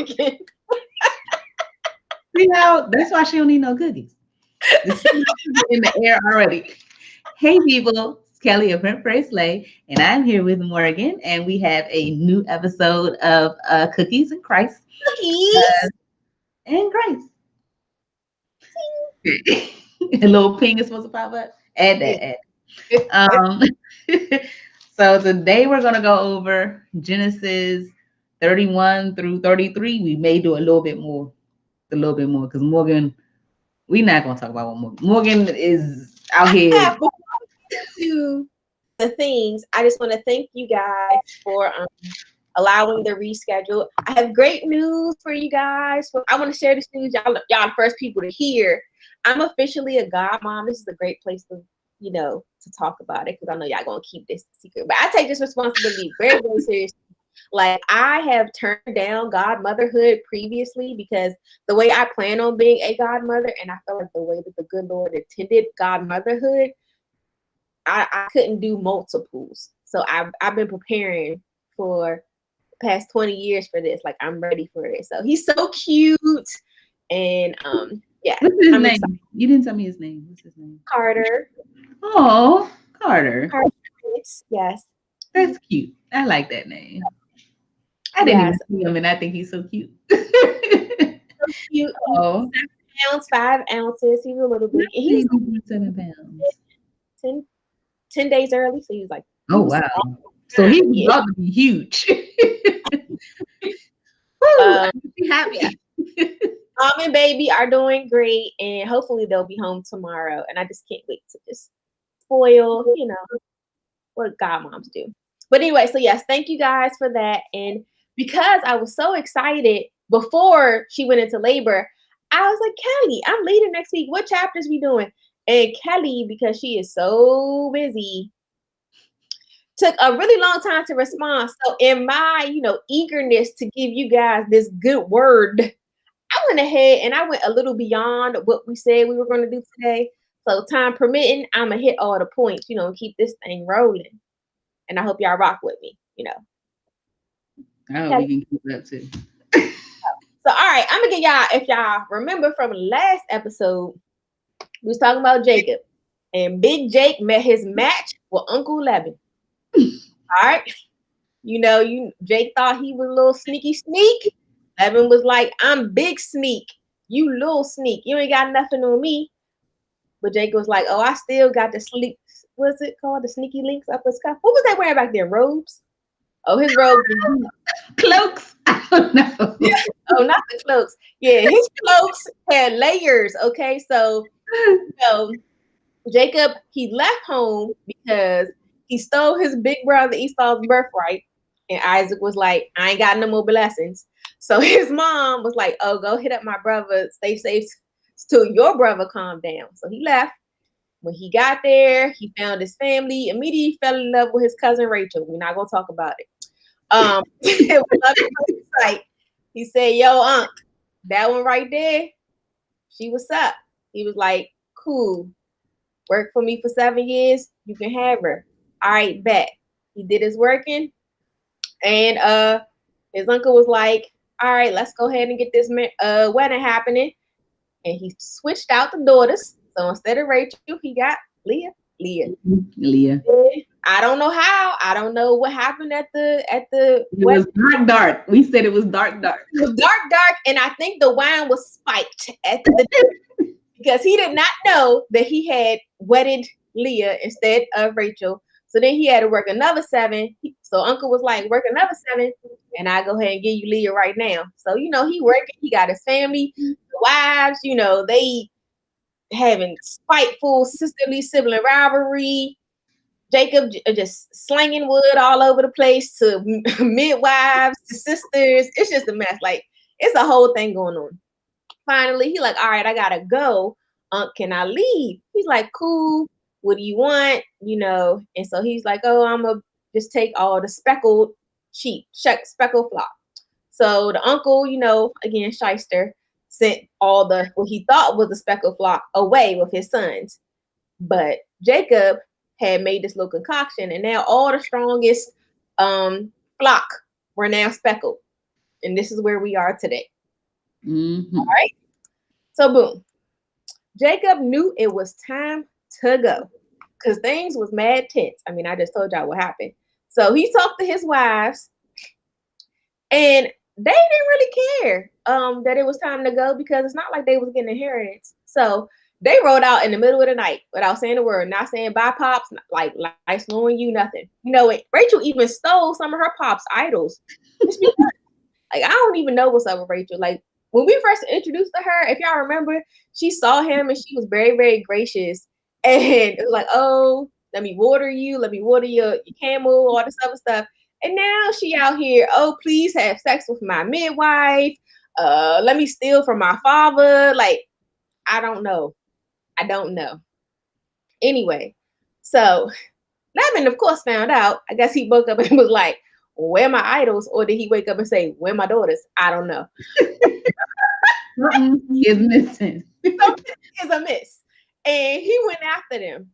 Morgan. You know, that's why she don't need no cookies. It's in the air already. Hey people, it's Kelly of Print Pray Slay, and I'm here with Morgan, and we have a new episode of Cookies and Christ Cookies. and Grace. A little ping is supposed to pop up. Add that. Um, so today we're gonna go over Genesis 31 through 33. We may do a little bit more, because Morgan, we're not gonna talk about what Morgan is out here. Before we get into the things, I just want to thank you guys for allowing the reschedule. I have great news for you guys. I want to share this news. Y'all the first people to hear. I'm officially a godmom. This is a great place to, to talk about it because I know y'all gonna keep this secret. But I take this responsibility very, very seriously. Like, I have turned down godmotherhood previously because the way I plan on being a godmother, and I feel like the way that the good Lord intended godmotherhood, I couldn't do multiples. So I've been preparing for the past 20 years for this. Like, I'm ready for it. So he's so cute. And yeah. What's his name? Excited. You didn't tell me his name. What's his name? Carter. Oh, Carter. Yes. That's cute. I like that name. I didn't even see him, and I think he's so cute. So cute. Oh. 7 pounds, 5 ounces. He's a little big. He's 7 pounds. 10 days early. So he's like, oh wow. So he was about to be huge. I'm happy. Mom and baby are doing great, and hopefully they'll be home tomorrow. And I just can't wait to just spoil, what godmoms do. But anyway, so yes, thank you guys for that. And because I was so excited before she went into labor, I was like, Kelly, I'm leading next week. What chapters we doing? And Kelly, because she is so busy, took a really long time to respond. So in my, eagerness to give you guys this good word, I went ahead and I went a little beyond what we said we were going to do today. So time permitting, I'm going to hit all the points, keep this thing rolling. And I hope y'all rock with me, I hope we can keep that too. So, all right, I'm going to get y'all, if y'all remember from last episode, we was talking about Jacob. And Big Jake met his match with Uncle Levin. All right. Jake thought he was a little sneaky sneak. Levin was like, I'm big sneak. You little sneak. You ain't got nothing on me. But Jake was like, oh, I still got the sleek. What's it called? The sneaky links up his cuff. What was they wearing back there? Robes? Oh, his robes. Cloaks. I don't know. Yeah. Oh, not the cloaks. Yeah, his cloaks had layers. Okay, so Jacob, he left home because he stole his big brother Esau's birthright. And Isaac was like, I ain't got no more blessings. So his mom was like, oh, go hit up my brother. Stay safe till your brother calm down. So he left. When he got there, he found his family. Immediately fell in love with his cousin Rachel. We're not going to talk about it. He said, yo, Unc, that one right there, she was up. He was like, cool. Worked for me for 7 years. You can have her. All right, bet. He did his working. And his uncle was like, all right, let's go ahead and get this wedding happening. And he switched out the daughters. So instead of Rachel, he got Leah. I don't know how. I don't know what happened at the It was dark. We said it was dark. It was dark, and I think the wine was spiked at the because he did not know that he had wedded Leah instead of Rachel. So then he had to work another 7. So Uncle was like, work another 7, and I go ahead and give you Leah right now. So he working. He got his family, the wives. They having spiteful sisterly sibling rivalry. Jacob just slinging wood all over the place to midwives, to sisters. It's just a mess. Like, it's a whole thing going on. Finally, he like, all right, I gotta go. Can I leave? He's like, cool. What do you want? And so he's like, oh, I'm gonna just take all the speckled speckled flock. So the uncle, again, shyster, sent all what he thought was the speckled flock away with his sons. But Jacob had made this little concoction, and now all the strongest flock were now speckled. And this is where we are today. Mm-hmm. All right. So boom. Jacob knew it was time to go because things was mad tense. I mean, I just told y'all what happened. So he talked to his wives, and they didn't really care that it was time to go because it's not like they was getting inheritance. So they rode out in the middle of the night without saying a word, not saying bye, pops, like slowing you, nothing. You know, Rachel even stole some of her pops' idols. Like, I don't even know what's up with Rachel. Like, when we first introduced to her, if y'all remember, she saw him and she was very, very gracious. And it was like, oh, let me water you, let me water your camel, all this other stuff. And now she out here, oh, please have sex with my midwife. Let me steal from my father. Like, I don't know. I don't know. Anyway, so Laban, of course, found out. I guess he woke up and was like, where my idols? Or did he wake up and say, where my daughters? I don't know. Something is missing. Something is amiss. And he went after them.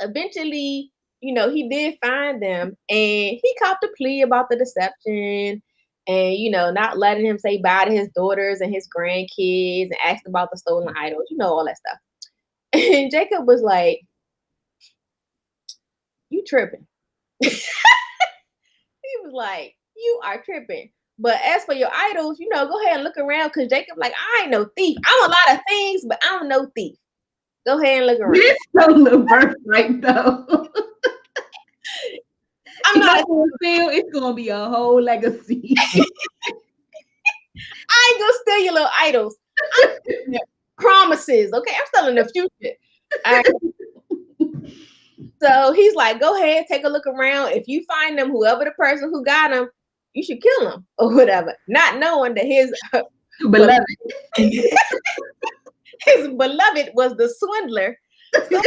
Eventually, you know, he did find them and he copped a plea about the deception and, you know, not letting him say bye to his daughters and his grandkids and asked about the stolen idols, you know, all that stuff. And Jacob was like, you tripping. He was like, you are tripping. But as for your idols, you know, go ahead and look around because Jacob, like, I ain't no thief. I'm a lot of things, but I'm no thief. Go ahead and look around. This stolen birthright, though. I'm not steal. It's gonna be a whole legacy. I ain't gonna steal your little idols. Promises, okay? I'm still in the future. All right. So he's like, go ahead, take a look around. If you find them, whoever the person who got them, you should kill them or whatever. Not knowing that his beloved, his beloved was the swindler. So,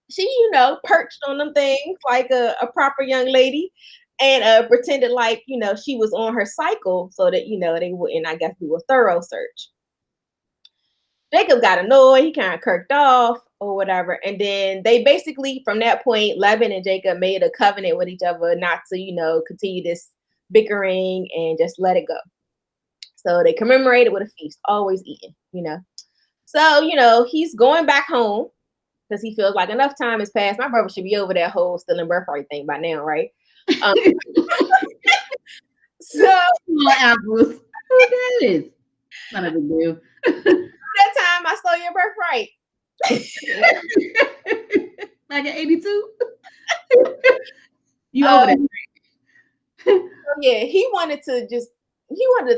she, you know, perched on them things like a proper young lady and pretended like, you know, she was on her cycle so that, you know, they wouldn't, I guess, do a thorough search. Jacob got annoyed. He kind of kirked off or whatever. And then they basically, from that point, Laban and Jacob made a covenant with each other not to, you know, continue this bickering and just let it go. So they commemorated with a feast, always eating, you know. So, you know, he's going back home because he feels like enough time has passed. My brother should be over that whole stealing birthright thing by now, right? So apples. Who that is? Not a big deal. That time I stole your birthright. Back in 82. You over there. Yeah, he wanted to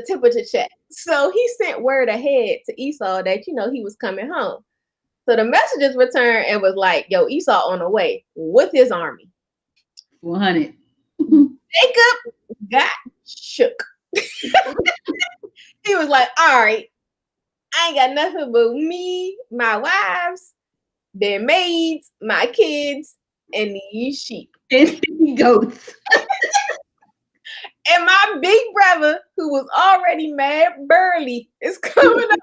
tip her to check. So he sent word ahead to Esau that, you know, he was coming home. So the messages returned and was like, yo, Esau on the way with his army. 100. Jacob got shook. He was like, all right, I ain't got nothing but me, my wives, their maids, my kids, and these sheep. And goats. And my big brother, who was already mad burly, is coming up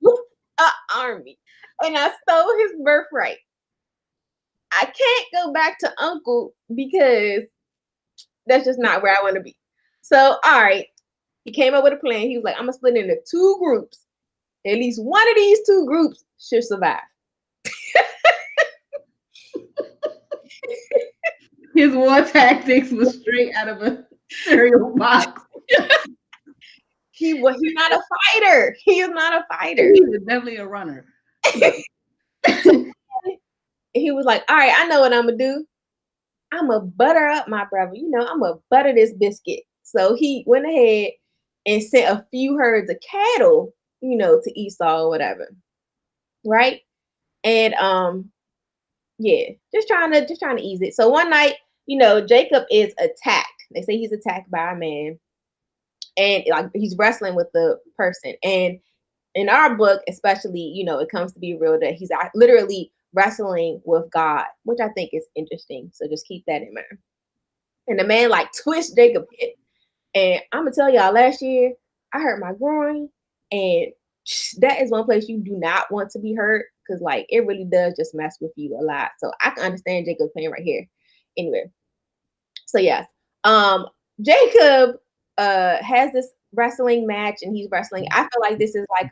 with an army. And I stole his birthright. I can't go back to Uncle because that's just not where I want to be. So, all right. He came up with a plan. He was like, I'm going to split into 2 groups. At least one of these 2 groups should survive. His war tactics was straight out of a cereal box. He's not a fighter. He is not a fighter. He was definitely a runner. He was like, all right, I know what I'm going to do. I'm going to butter up my brother. You know, I'm going to butter this biscuit. So he went ahead and sent a few herds of cattle, you know, to Esau or whatever. Right? And yeah, just trying to ease it. So one night, you know, Jacob is attacked. They say he's attacked by a man. And like he's wrestling with the person. And in our book, especially, you know, it comes to be real that he's literally wrestling with God, which I think is interesting. So just keep that in mind. And the man like twists Jacob's head. And I'm gonna tell y'all, last year I hurt my groin, and that is one place you do not want to be hurt because like it really does just mess with you a lot. So I can understand Jacob's pain right here. Anyway, so yes, Jacob has this wrestling match and he's wrestling. I feel like this is like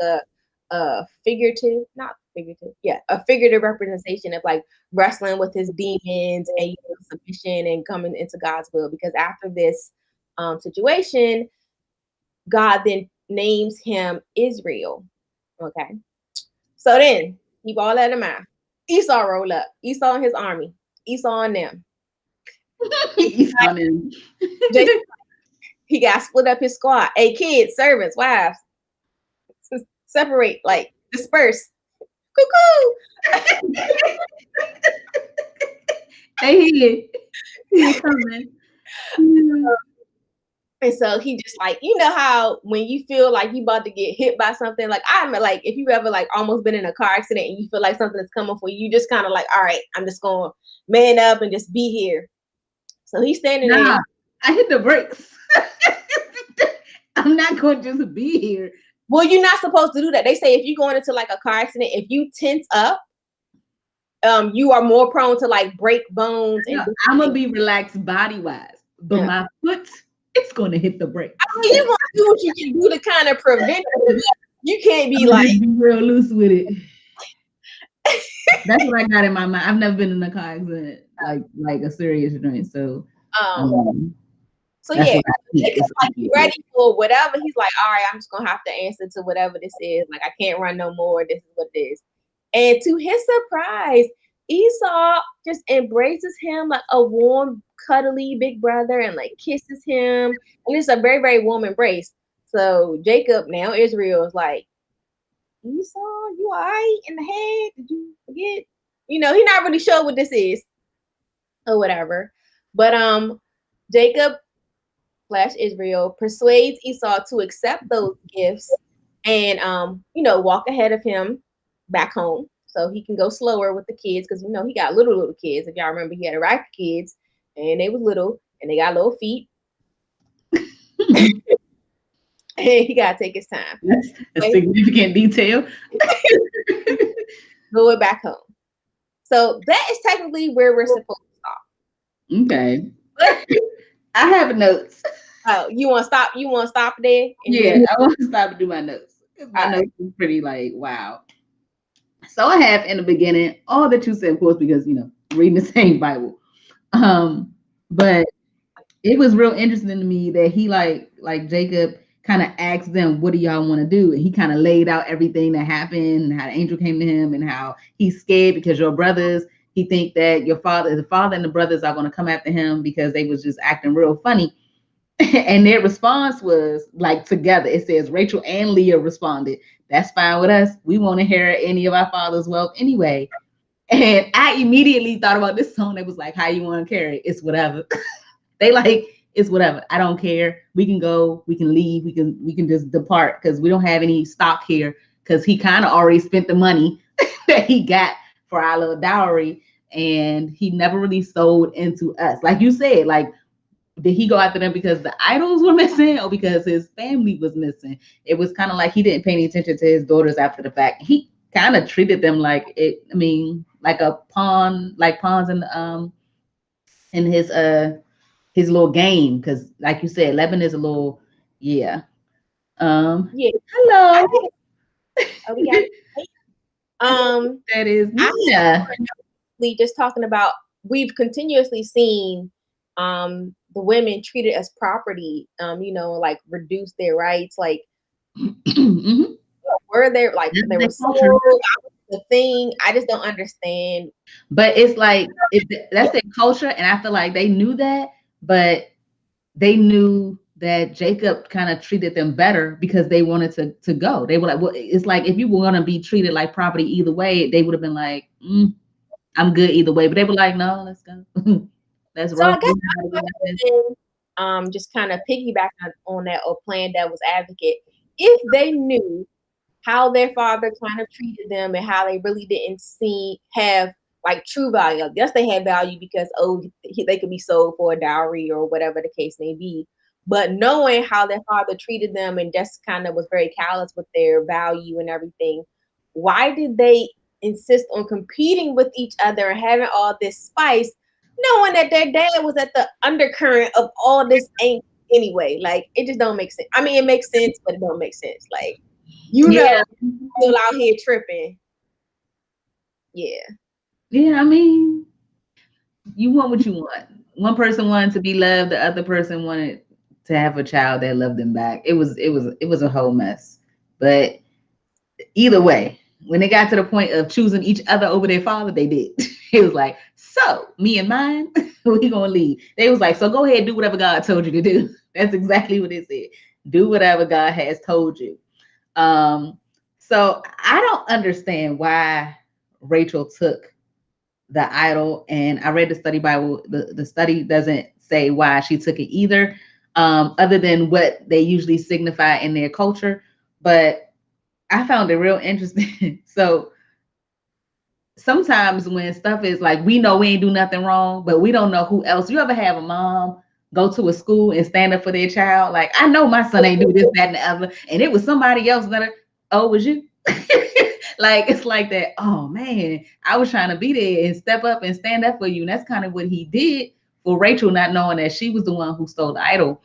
a figurative, not figurative, yeah, a figurative representation of like wrestling with his demons and submission and coming into God's will. Because after this situation, God then names him Israel. Okay, so then keep all that in mind. Esau roll up. Esau and his army. Esau and them. He got split up his squad. Hey, kids, servants, wives, separate, like disperse. Cuckoo. Hey, he's coming. And so he just like, you know how when you feel like you about to get hit by something, like I'm like, if you ever like almost been in a car accident and you feel like something is coming for you, you just kind of like, all right, I'm just going to man up and just be here. So he's standing there. I hit the brakes. I'm not going to just be here. Well, you're not supposed to do that. They say if you're going into like a car accident, if you tense up, you are more prone to like break bones. And I'm gonna be relaxed body wise, but my foot, it's gonna hit the brake. I mean, you want to do what you can do to kind of prevent it. You can't be like be real loose with it. That's what I got in my mind. I've never been in a car accident like a serious joint. So so yeah, it's like he's ready for whatever. He's like, all right, I'm just gonna have to answer to whatever this is. Like, I can't run no more. This is what it is. And to his surprise, Esau just embraces him like a warm, cuddly big brother and like kisses him. And it's a very, very warm embrace. So Jacob, now Israel, is like, Esau, you all right in the head? Did you forget? You know, he's not really sure what this is or whatever. But Jacob / Israel persuades Esau to accept those gifts and walk ahead of him back home so he can go slower with the kids, because he got little kids. If y'all remember, he had a rack of kids and they was little and they got little feet. And he gotta take his time. That's a significant detail. Go back home. So that is technically where we're supposed to stop. Okay. I have notes. Oh, you want to stop? You want to stop there? Yeah, I want to stop and do my notes. My notes is pretty like wow. So I have in the beginning all that you said, of course, because reading the same Bible. But it was real interesting to me that he like Jacob kind of asked them, what do y'all want to do? And he kind of laid out everything that happened and how the angel came to him and how he's scared because your brothers, he think that the father and the brothers are going to come after him because they was just acting real funny. And their response was like together. It says Rachel and Leah responded, that's fine with us. We won't inherit any of our father's wealth anyway. And I immediately thought about this song that was like, how you want to carry it? It's whatever. They like, it's whatever. I don't care. We can go, we can leave, we can just depart because we don't have any stock here, because he kind of already spent the money that he got for our little dowry, and he never really sold into us. Like you said, like, did he go after them because the idols were missing or because his family was missing? It was kind of like he didn't pay any attention to his daughters after the fact. He kind of treated them like like a pawn, like pawns in his little game, because like you said, Lebanon is a little yeah. Hello. Oh, we got that is we just talking about, we've continuously seen the women treated as property, like reduce their rights, like were there like there was the thing. I just don't understand. But it's like that's their culture, and I feel like they knew that, but they knew that Jacob kind of treated them better because they wanted to go. They were like, well, it's like if you were gonna be treated like property either way, they would have been like, I'm good either way. But they were like, no, let's go. That's so I guess just kind of piggyback on that, or playing devil's advocate. If they knew how their father kind of treated them and how they really didn't have like true value, I guess they had value because they could be sold for a dowry or whatever the case may be. But knowing how their father treated them and just kind of was very callous with their value and everything, why did they insist on competing with each other and having all this spice, knowing that their dad was at the undercurrent of all this angst anyway. Like it just don't make sense. I mean, it makes sense, but it don't make sense. Like Yeah. still out here tripping. Yeah. Yeah, I mean, you want what you want. One person wanted to be loved, the other person wanted to have a child that loved them back. It was a whole mess. But either way, when they got to the point of choosing each other over their father, they did. It was like, so me and mine, we gonna leave. They was like, so go ahead, do whatever God told you to do. That's exactly what it said. Do whatever God has told you. Um, so I don't understand why Rachel took the idol, and I read the study Bible. The study doesn't say why she took it either, other than what they usually signify in their culture. But I found it real interesting. So sometimes when stuff is like, we know we ain't do nothing wrong, but we don't know who else. You ever have a mom go to a school and stand up for their child? Like, I know my son ain't do this, that, and the other, and it was somebody else that, oh, it was you? Like, it's like that. Oh man, I was trying to be there and step up and stand up for you. And that's kind of what he did for Rachel, not knowing that she was the one who stole the idol.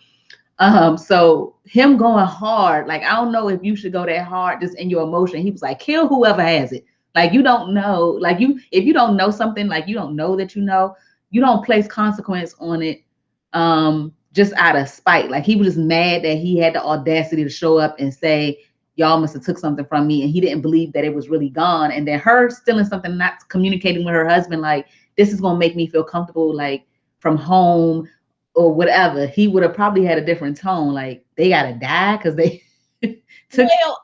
So him going hard, like, I don't know if you should go that hard just in your emotion. He was like, kill whoever has it. Like, you don't know, like, if you don't know something, like, you don't know that you don't place consequence on it just out of spite. Like, he was just mad that he had the audacity to show up and say, y'all must have took something from me, and he didn't believe that it was really gone. And then her stealing something, not communicating with her husband, like, this is gonna make me feel comfortable, like, from home or whatever. He would have probably had a different tone, like, they gotta die because they took. Well,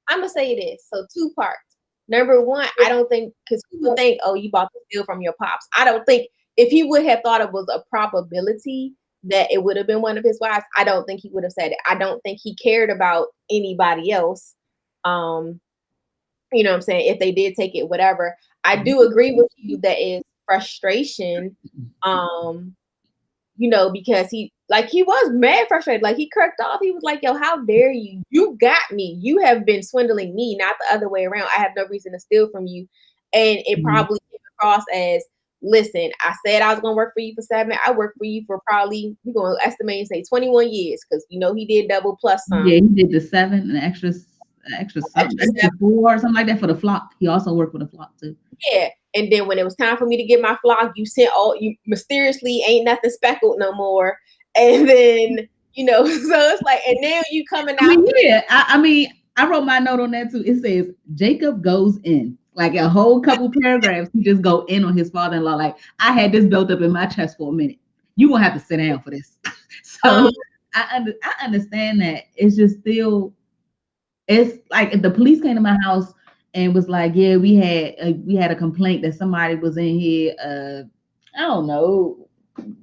I'm gonna say this. So 2 parts. Number one, I don't think, because people think, oh, you bought the steal from your pops. I don't think, if he would have thought it was a probability that it would have been one of his wives, I don't think he would have said it. I don't think he cared about anybody else. You know what I'm saying? If they did take it, whatever. I do agree with you that is frustration. Because he was mad frustrated. Like, he kirked off. He was like, yo, how dare you? You got me. You have been swindling me, not the other way around. I have no reason to steal from you. And it probably came across as, listen, I said I was going to work for you for 7. I worked for you for probably, we're going to estimate and say 21 years, because, he did double plus some. Yeah, he did the 7, an extra 4 or something like that for the flock. He also worked with the flock too. Yeah. And then when it was time for me to get my flock, you mysteriously ain't nothing speckled no more. And then, so it's like, and now you coming out. I mean, I wrote my note on that too. It says Jacob goes in, like, a whole couple paragraphs. He just go in on his father-in-law. Like, I had this built up in my chest for a minute. You gonna have to sit down for this. So I understand that. It's just still, it's like if the police came to my house and was like, yeah, we had a complaint that somebody was in here, I don't know,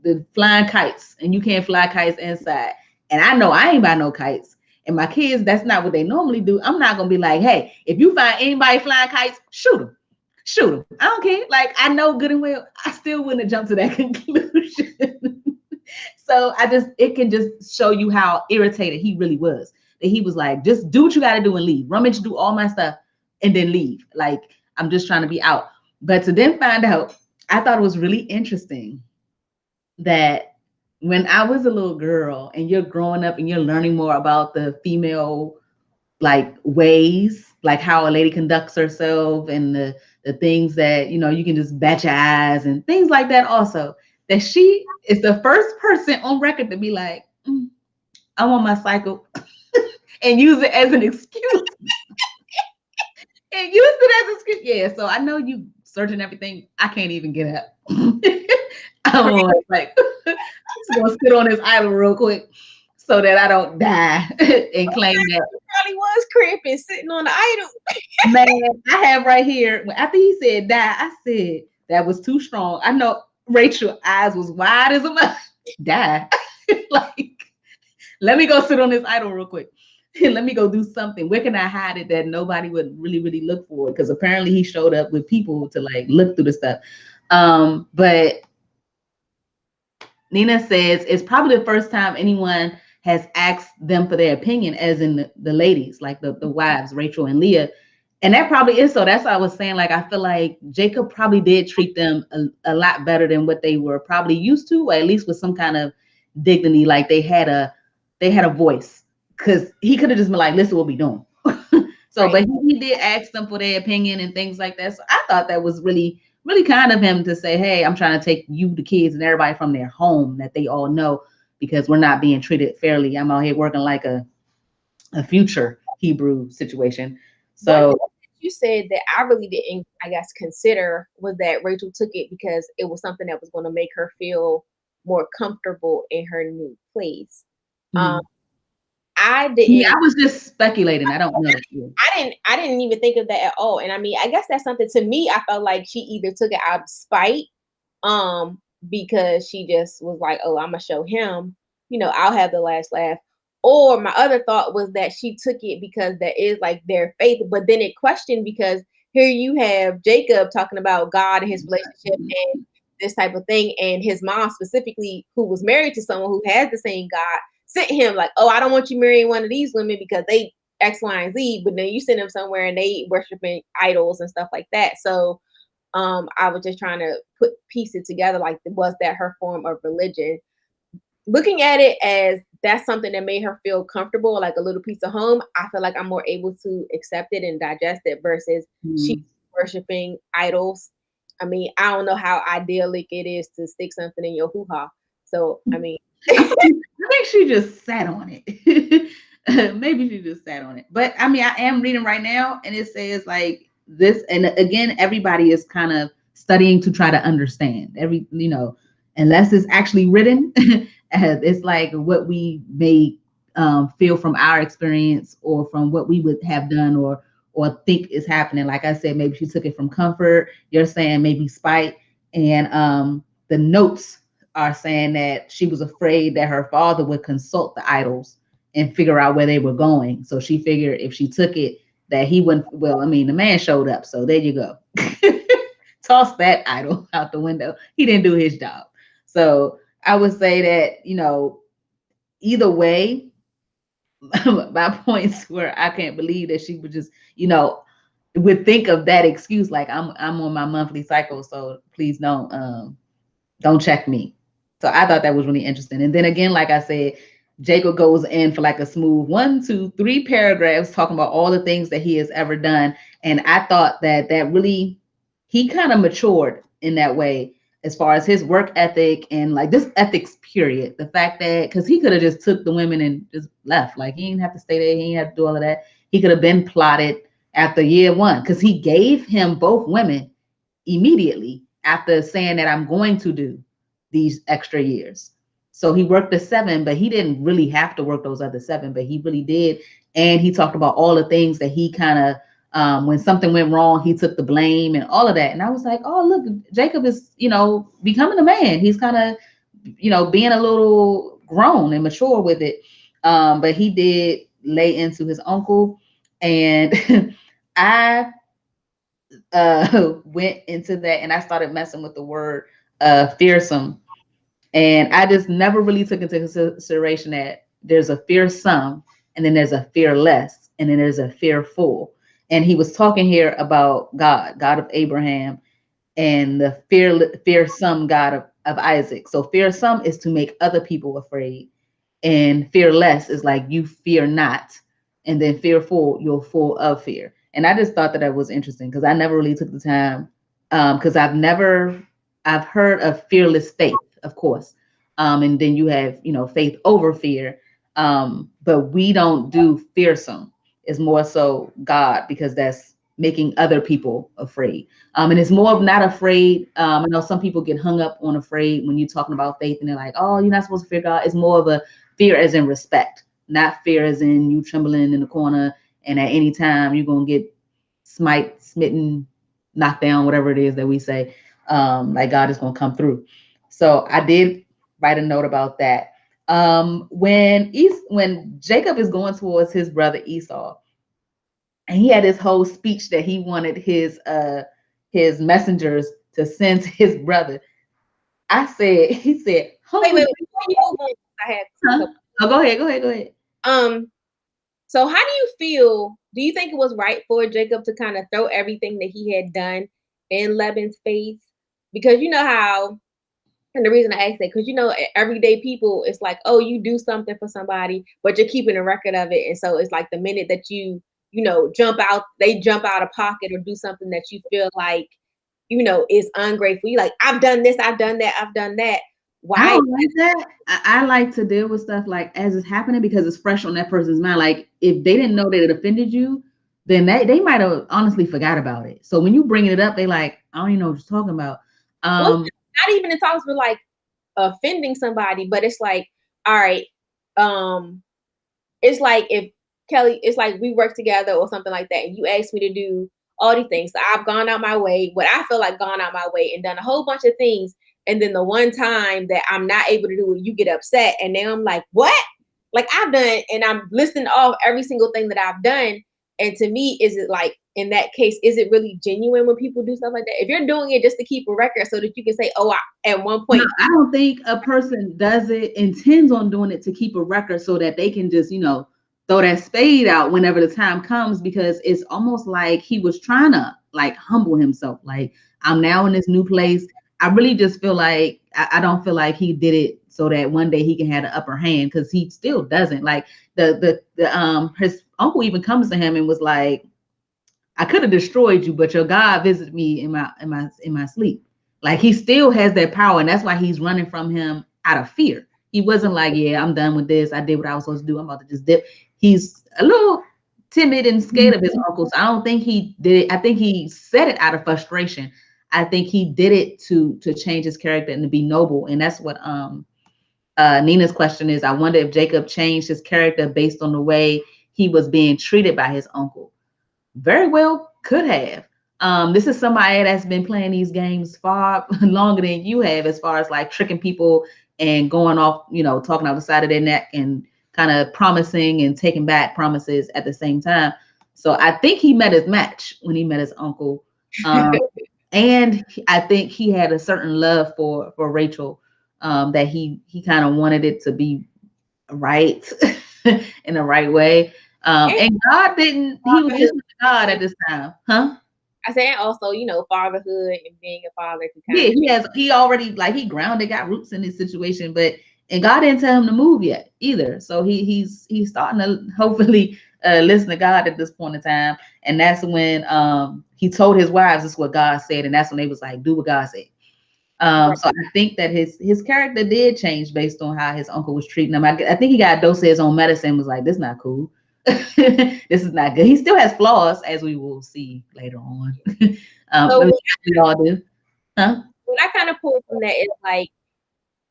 the flying kites, and you can't fly kites inside. And I know I ain't buy no kites. And my kids, that's not what they normally do. I'm not gonna be like, hey, if you find anybody flying kites, shoot them. Shoot them. I don't care. Like, I know good and well, I still wouldn't have jumped to that conclusion. So it can just show you how irritated he really was. That he was like, just do what you got to do and leave. Rummage, do all my stuff, and then leave. Like, I'm just trying to be out. But to then find out, I thought it was really interesting that when I was a little girl and you're growing up and you're learning more about the female, like, ways, like how a lady conducts herself, and the things that, you can just bat your eyes and things like that also, that she is the first person on record to be like, I want my cycle. And use it as an excuse. And use it as an excuse. Yeah, so I know you searching everything. I can't even get up. I'm like, just gonna sit on this idol real quick so that I don't die and claim that. He probably was creeping, sitting on the idol. Man, I have right here, after he said die, I said that was too strong. I know Rachel's eyes was wide as a mouth. Die. Like, let me go sit on this idol real quick. Let me go do something. Where can I hide it that nobody would really, really look for it? Because apparently he showed up with people to, like, look through the stuff. But Nina says it's probably the first time anyone has asked them for their opinion, as in the ladies, like the wives, Rachel and Leah. And that probably is so. That's why I was saying, like, I feel like Jacob probably did treat them a lot better than what they were probably used to, or at least with some kind of dignity, like they had a voice, because he could have just been like, listen, what we doing. So, Right. but he did ask them for their opinion and things like that. So I thought that was really, really kind of him to say, hey, I'm trying to take you, the kids, and everybody from their home that they all know, because we're not being treated fairly. I'm out here working like a future Hebrew situation. One So thing you said that I really didn't, I guess, consider was that Rachel took it because it was something that was going to make her feel more comfortable in her new place. Um, I yeah, didn't, I was just speculating. I don't know. I didn't even think of that at all. And I mean, I guess that's something to me. I felt like she either took it out of spite, um, because she just was like, oh, I'm gonna show him, I'll have the last laugh. Or my other thought was that she took it because that is like their faith, but then it questioned because here you have Jacob talking about God and his relationship and this type of thing, and his mom specifically, who was married to someone who has the same God, sent him like, oh, I don't want you marrying one of these women because they X, Y, and Z, but then you send them somewhere and they worshiping idols and stuff like that. So I was just trying to piece it together, like, was that her form of religion? Looking at it as that's something that made her feel comfortable, like a little piece of home, I feel like I'm more able to accept it and digest it versus she worshiping idols. I mean, I don't know how idyllic it is to stick something in your hoo-ha. So, I mean, I think she just sat on it. Maybe she just sat on it. But I mean, I am reading right now, and it says like this, and again, everybody is kind of studying to try to understand unless it's actually written. It's like what we may feel from our experience, or from what we would have done, or think is happening. Like I said, maybe she took it from comfort. You're saying maybe spite, and the notes are saying that she was afraid that her father would consult the idols and figure out where they were going. So she figured if she took it, that he wouldn't. Well, I mean, the man showed up, so there you go. Toss that idol out the window. He didn't do his job. So I would say that, either way, my points were I can't believe that she would just, would think of that excuse, like I'm on my monthly cycle, so please don't check me. So I thought that was really interesting. And then again, like I said, Jacob goes in for like a smooth 1, 2, 3 paragraphs talking about all the things that he has ever done. And I thought that really, he kind of matured in that way, as far as his work ethic and like this ethics period. The fact that, because he could have just took the women and just left. Like, he didn't have to stay there. He didn't have to do all of that. He could have been plotted after year 1, because he gave him both women immediately after saying that I'm going to do these extra years. So he worked the 7, but he didn't really have to work those other 7, but he really did. And he talked about all the things that he kind of, when something went wrong, he took the blame and all of that. And I was like, oh, look, Jacob is, becoming a man. He's kind of, being a little grown and mature with it. But he did lay into his uncle. And I went into that, and I started messing with the word fearsome. And I just never really took into consideration that there's a fearsome, and then there's a fearless, and then there's a fearful. And he was talking here about God of Abraham, and the fearsome God of Isaac. So fearsome is to make other people afraid, and fearless is like you fear not, and then fearful, you're full of fear. And I just thought that was interesting, because I never really took the time, because I've heard of fearless faith, of course, and then you have faith over fear, but we don't do fearsome. It's more so God, because that's making other people afraid, and it's more of not afraid. I know some people get hung up on afraid when you're talking about faith, and they're like, oh, you're not supposed to fear God. It's more of a fear as in respect, not fear as in you trembling in the corner, and at any time you're gonna get smitten, knocked down, whatever it is that we say, like God is gonna come through. So I did write a note about that. When Jacob is going towards his brother Esau, and he had this whole speech that he wanted his messengers to send to his brother. He said, wait, before you move on, I had huh? Oh, go ahead. So how do you feel? Do you think it was right for Jacob to kind of throw everything that he had done in Laban's face? Because you know how And the reason I ask that, because everyday people, it's like, oh, you do something for somebody, but you're keeping a record of it. And so it's like the minute that they jump out of pocket or do something that you feel like, is ungrateful. You like, I've done this, I've done that, I've done that. I Why? don't like that. I like to deal with stuff like as it's happening because it's fresh on that person's mind. Like if they didn't know that it offended you, then they might have honestly forgot about it. So when you bring it up, they like, I don't even know what you're talking about. Well, not even in talks with like offending somebody, but it's like, all right, it's like if Kelly, it's like we work together or something like that, and you asked me to do all these things. So I've gone out my way, what I feel like gone out my way and done a whole bunch of things. And then the one time that I'm not able to do it, you get upset. And now I'm like, what? Like I've done, and I'm listing off every single thing that I've done. And to me, is it like in that case, is it really genuine when people do stuff like that? If you're doing it just to keep a record so that you can say, oh, at one point. No, I don't think a person does it, intends on doing it to keep a record so that they can just, throw that spade out whenever the time comes, because it's almost like he was trying to like humble himself. Like, I'm now in this new place. I really just feel like I don't feel like he did it so that one day he can have the upper hand, because he still doesn't. Like his uncle even comes to him and was like, I could have destroyed you, but your God visited me in my sleep. Like he still has that power, and that's why he's running from him out of fear. He wasn't like, yeah, I'm done with this. I did what I was supposed to do. I'm about to just dip. He's a little timid and scared of his uncle. So I don't think he did it. I think he said it out of frustration. I think he did it to change his character and to be noble. And that's what Nina's question is. I wonder if Jacob changed his character based on the way he was being treated by his uncle. Very well could have. This is somebody that's been playing these games far longer than you have, as far as like tricking people and going off, talking out the side of their neck and kind of promising and taking back promises at the same time. So I think he met his match when he met his uncle. And I think he had a certain love for Rachel, that he kind of wanted it to be right in the right way. And God didn't, he was listening to God at this time. Huh? I said also, fatherhood and being a father. He already, like, he grounded, got roots in this situation, and God didn't tell him to move yet either. So he's starting to hopefully listen to God at this point in time. And that's when he told his wives, this is what God said. And that's when they was like, do what God said. So I think that his character did change based on how his uncle was treating him. I think he got a dose of his own medicine, was like, this is not cool. This is not good. He still has flaws, as we will see later on. So we all do. Huh? What I kind of pull from that is like,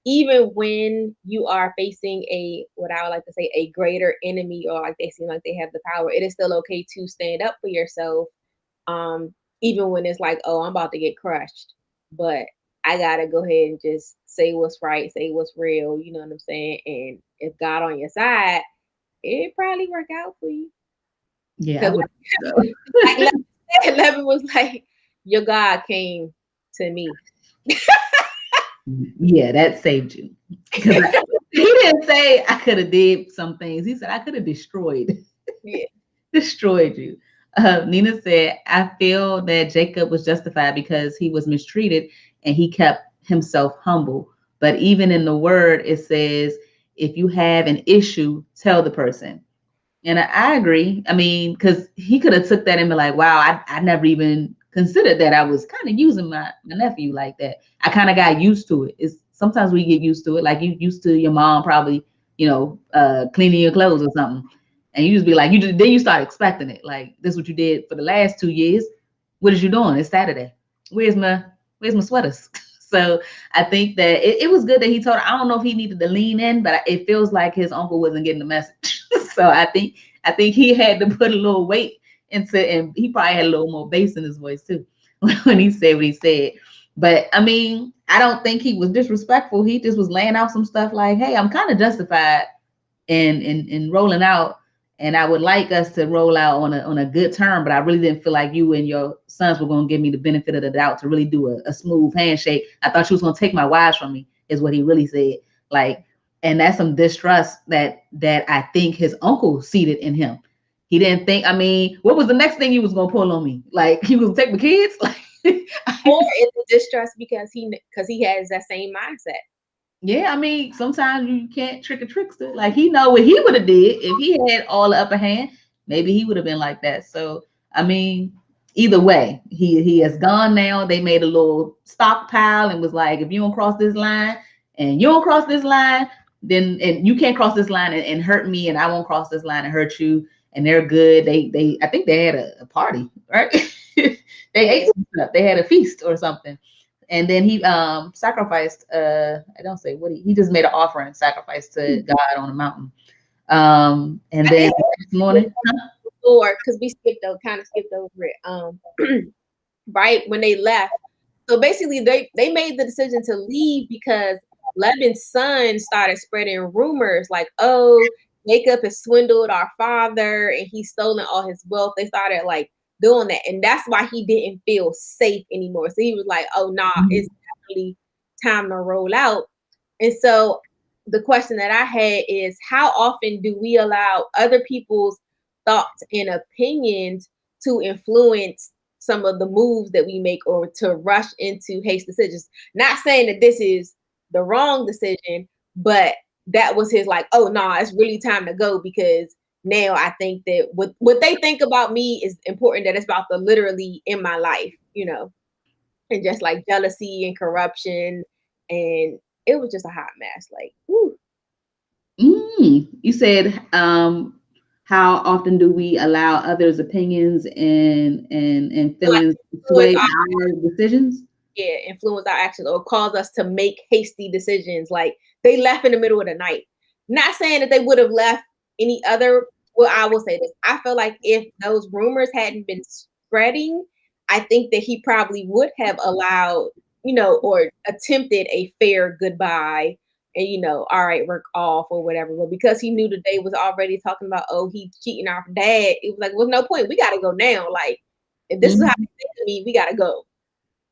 even when you are facing what I would like to say, a greater enemy, or like they seem like they have the power, it is still okay to stand up for yourself. Even when it's like, oh, I'm about to get crushed, but I gotta go ahead and just say what's right, say what's real. You know what I'm saying? And if God on your side, it probably work out for you. Yeah. Like Levin was like, your God came to me. Yeah, that saved you. He didn't say I could have did some things. He said I could have destroyed you. Nina said, I feel that Jacob was justified because he was mistreated and he kept himself humble. But even in the word, it says, if you have an issue, tell the person. And I agree. I mean, because he could have took that and be like, wow, I never even considered that I was kind of using my nephew like that. I kind of got used to it. It's sometimes we get used to it. Like you used to your mom probably, cleaning your clothes or something. And you just be like, then you start expecting it. Like, this is what you did for the last 2 years. What is you doing? It's Saturday. Where's my sweaters? So I think that it was good that he told her. I don't know if he needed to lean in, but it feels like his uncle wasn't getting the message. So I think he had to put a little weight into, and he probably had a little more bass in his voice too when he said what he said. But I mean, I don't think he was disrespectful. He just was laying out some stuff like, hey, I'm kind of justified in rolling out, and I would like us to roll out on a good term, but I really didn't feel like you and your sons were going to give me the benefit of the doubt to really do a smooth handshake. I thought you was going to take my wives from me, is what he really said. Like, and that's some distrust that I think his uncle seeded in him. He didn't think, I mean, what was the next thing he was going to pull on me? Like, he was going to take my kids? Like, Or is it distrust because he has that same mindset? Yeah, I mean, sometimes you can't trick a trickster. Like he know what he would have did if he had all the upper hand. Maybe he would have been like that. So I mean, either way, he has gone now. They made a little stockpile and was like, if you don't cross this line and you don't cross this line, then and you can't cross this line and hurt me, and I won't cross this line and hurt you. And they're good. They I think they had a party, right? They ate Yeah. some stuff. They had a feast or something, and then he sacrificed I don't say what he just made an offering sacrifice to God on a mountain. And I then think the next morning, huh? before, because we kind of skipped over it. Right when they left. So basically, they made the decision to leave because Laban's son started spreading rumors like, "Oh, Jacob has swindled our father and he's stolen all his wealth." They started like doing that, and that's why he didn't feel safe anymore. So he was like, "Oh, nah, it's definitely time to roll out." And so the question that I had is, how often do we allow other people's thoughts and opinions to influence some of the moves that we make or to rush into haste decisions? Not saying that this is the wrong decision, but that was his like, oh no, nah, it's really time to go because now I think that what they think about me is important, that it's about the literally in my life, and just like jealousy and corruption. And it was just a hot mess. Like, whew. You said, how often do we allow others' opinions and Like, feelings to influence sway our, our decisions? yeah, influence our actions or cause us to make hasty decisions. Like they left in the middle of the night. Not saying that they would have left any other. Well, I will say this. I feel like if those rumors hadn't been spreading, I think that he probably would have allowed, or attempted a fair goodbye and, all right, we're off or whatever. But because he knew the day was already talking about, oh, he's cheating our dad, it was like, well, no point. We got to go now. Like, if this is how Mhm. they think of me, we got to go.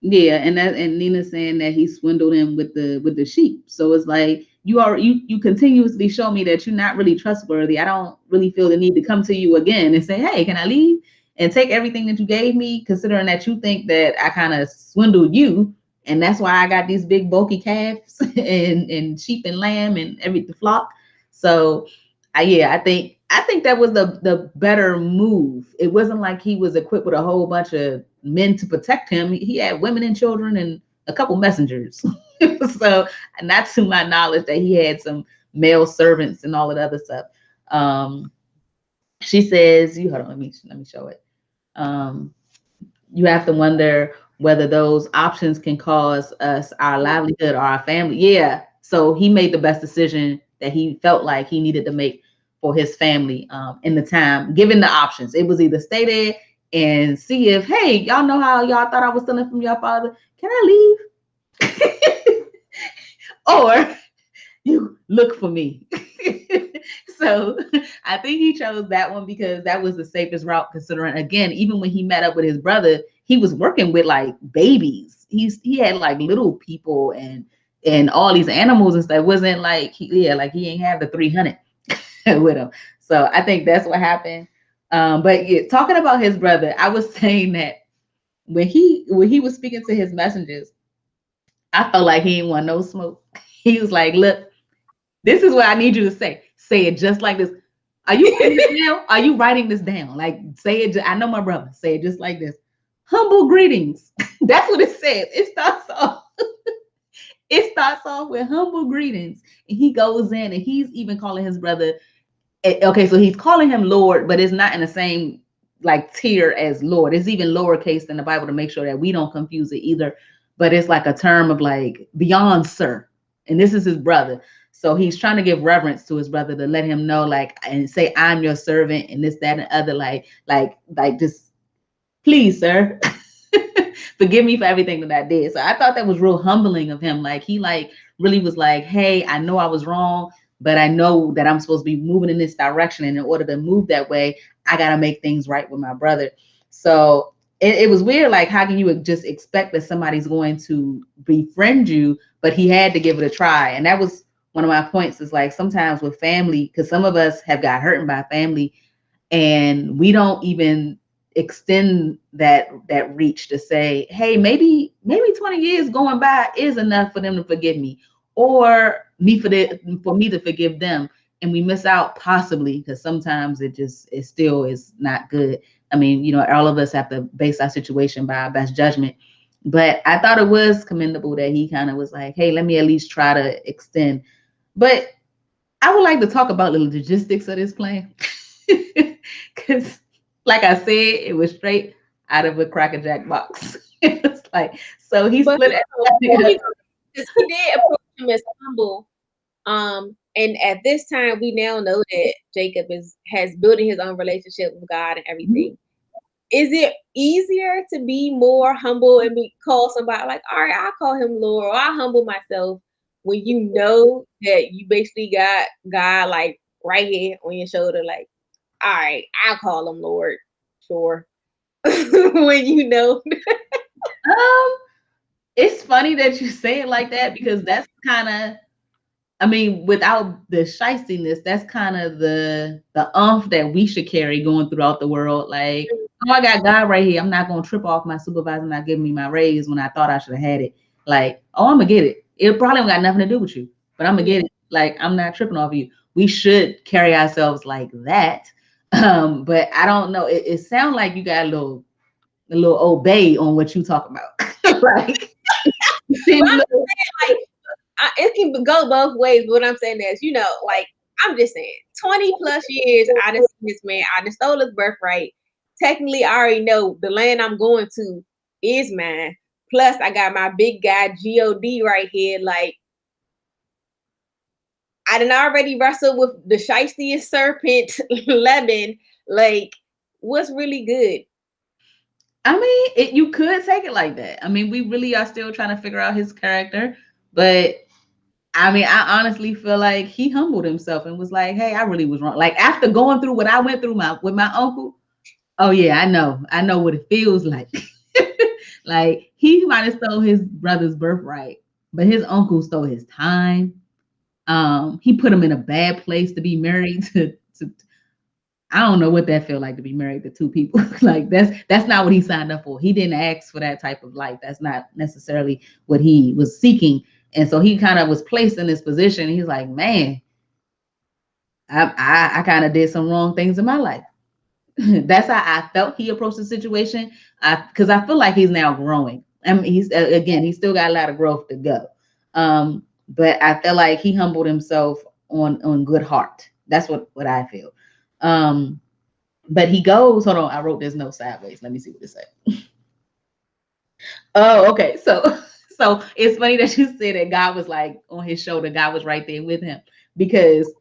Yeah, and Nina's saying that he swindled him with the sheep. So it's like you continuously show me that you're not really trustworthy. I don't really feel the need to come to you again and say, hey, can I leave? And take everything that you gave me, considering that you think that I kind of swindled you. And that's why I got these big bulky calves and sheep and lamb and every the flock. So I think that was the better move. It wasn't like he was equipped with a whole bunch of men to protect him. He had women and children and a couple messengers. So, not to my knowledge that he had some male servants and all of the other stuff. Um, she says, "You hold on, let me show it." Um, you have to wonder whether those options can cause us our livelihood or our family. Yeah. So he made the best decision that he felt like he needed to make for his family in the time, given the options. It was either stay there and see if, hey, y'all know how y'all thought I was stealing from your father. Can I leave? Or you look for me. So I think he chose that one because that was the safest route, considering again, even when he met up with his brother, he was working with like babies. He had like little people and all these animals and stuff. It wasn't like like he ain't have the 300 with him. So I think that's what happened. But yeah, talking about his brother, I was saying that when he was speaking to his messengers, I felt like he didn't want no smoke. He was like, look, this is what I need you to say. Say it just like this. Are you writing this down? Are you writing this down? Like, say it. I know my brother. Say it just like this. Humble greetings. That's what it says. It starts off. It starts off with humble greetings, and he goes in, and he's even calling his brother. Okay, so he's calling him Lord, but it's not in the same like tier as Lord. It's even lowercase in the Bible to make sure that we don't confuse it either. But it's like a term of like beyond sir, and this is his brother. So he's trying to give reverence to his brother to let him know, like, and say, I'm your servant, and this, that, and other, like just please, sir. Forgive me for everything that I did. So I thought that was real humbling of him. Like he like really was like, hey, I know I was wrong, but I know that I'm supposed to be moving in this direction. And in order to move that way, I gotta make things right with my brother. So it was weird. Like, how can you just expect that somebody's going to befriend you? But he had to give it a try. And that was one of my points, is like sometimes with family, because some of us have got hurt by family and we don't even extend that reach to say, hey, maybe 20 years going by is enough for them to forgive me, or for me to forgive them, and we miss out possibly because sometimes it still is not good. I mean, you know, all of us have to base our situation by our best judgment, but I thought it was commendable that he kind of was like, hey, let me at least try to extend. But I would like to talk about the logistics of this plan. Because, like I said, it was straight out of a Cracker Jack box. It's like, so he split it. He did approach him as humble. And at this time, we now know that Jacob has building his own relationship with God and everything. Mm-hmm. Is it easier to be more humble and call somebody like, all right, I'll call him Lord, or I'll humble myself, when you know that you basically got God like right here on your shoulder, like, all right, I'll call him Lord, sure. When you know. It's funny that you say it like that, because that's kind of, I mean, without the shystiness, that's kind of the umph that we should carry going throughout the world. Like, oh, I got God right here. I'm not going to trip off my supervisor not giving me my raise when I thought I should have had it. Like, oh, I'm going to get it. It probably got nothing to do with you, but I'm going to get it. Like, I'm not tripping off you. We should carry ourselves like that. But I don't know. It sounds like you got a little obey on what you talk about. Like, it can go both ways. But what I'm saying is, you know, like, I'm just saying, 20 plus years, I just seen this man, I just stole his birthright. Technically, I already know the land I'm going to is mine. Plus, I got my big guy God right here. Like, I done already wrestled with the shystiest serpent, Lebanon. Like, what's really good? I mean, you could take it like that. I mean, we really are still trying to figure out his character, but I mean, I honestly feel like he humbled himself and was like, hey, I really was wrong. Like, after going through what I went through with my uncle, oh yeah, I know what it feels like. Like, he might have stole his brother's birthright, but his uncle stole his time. He put him in a bad place to be married to I don't know what that felt like to be married to two people. Like, that's not what he signed up for. He didn't ask for that type of life. That's not necessarily what he was seeking. And so he kind of was placed in this position. He's like, man, I kind of did some wrong things in my life. That's how I felt he approached the situation. Because I feel like he's now growing. I mean, he's still got a lot of growth to go. But I feel like he humbled himself on good heart. That's what I feel. But he goes, hold on, I wrote this note sideways. Let me see what it said. Oh, okay. So it's funny that you said that God was like on his shoulder. God was right there with him, because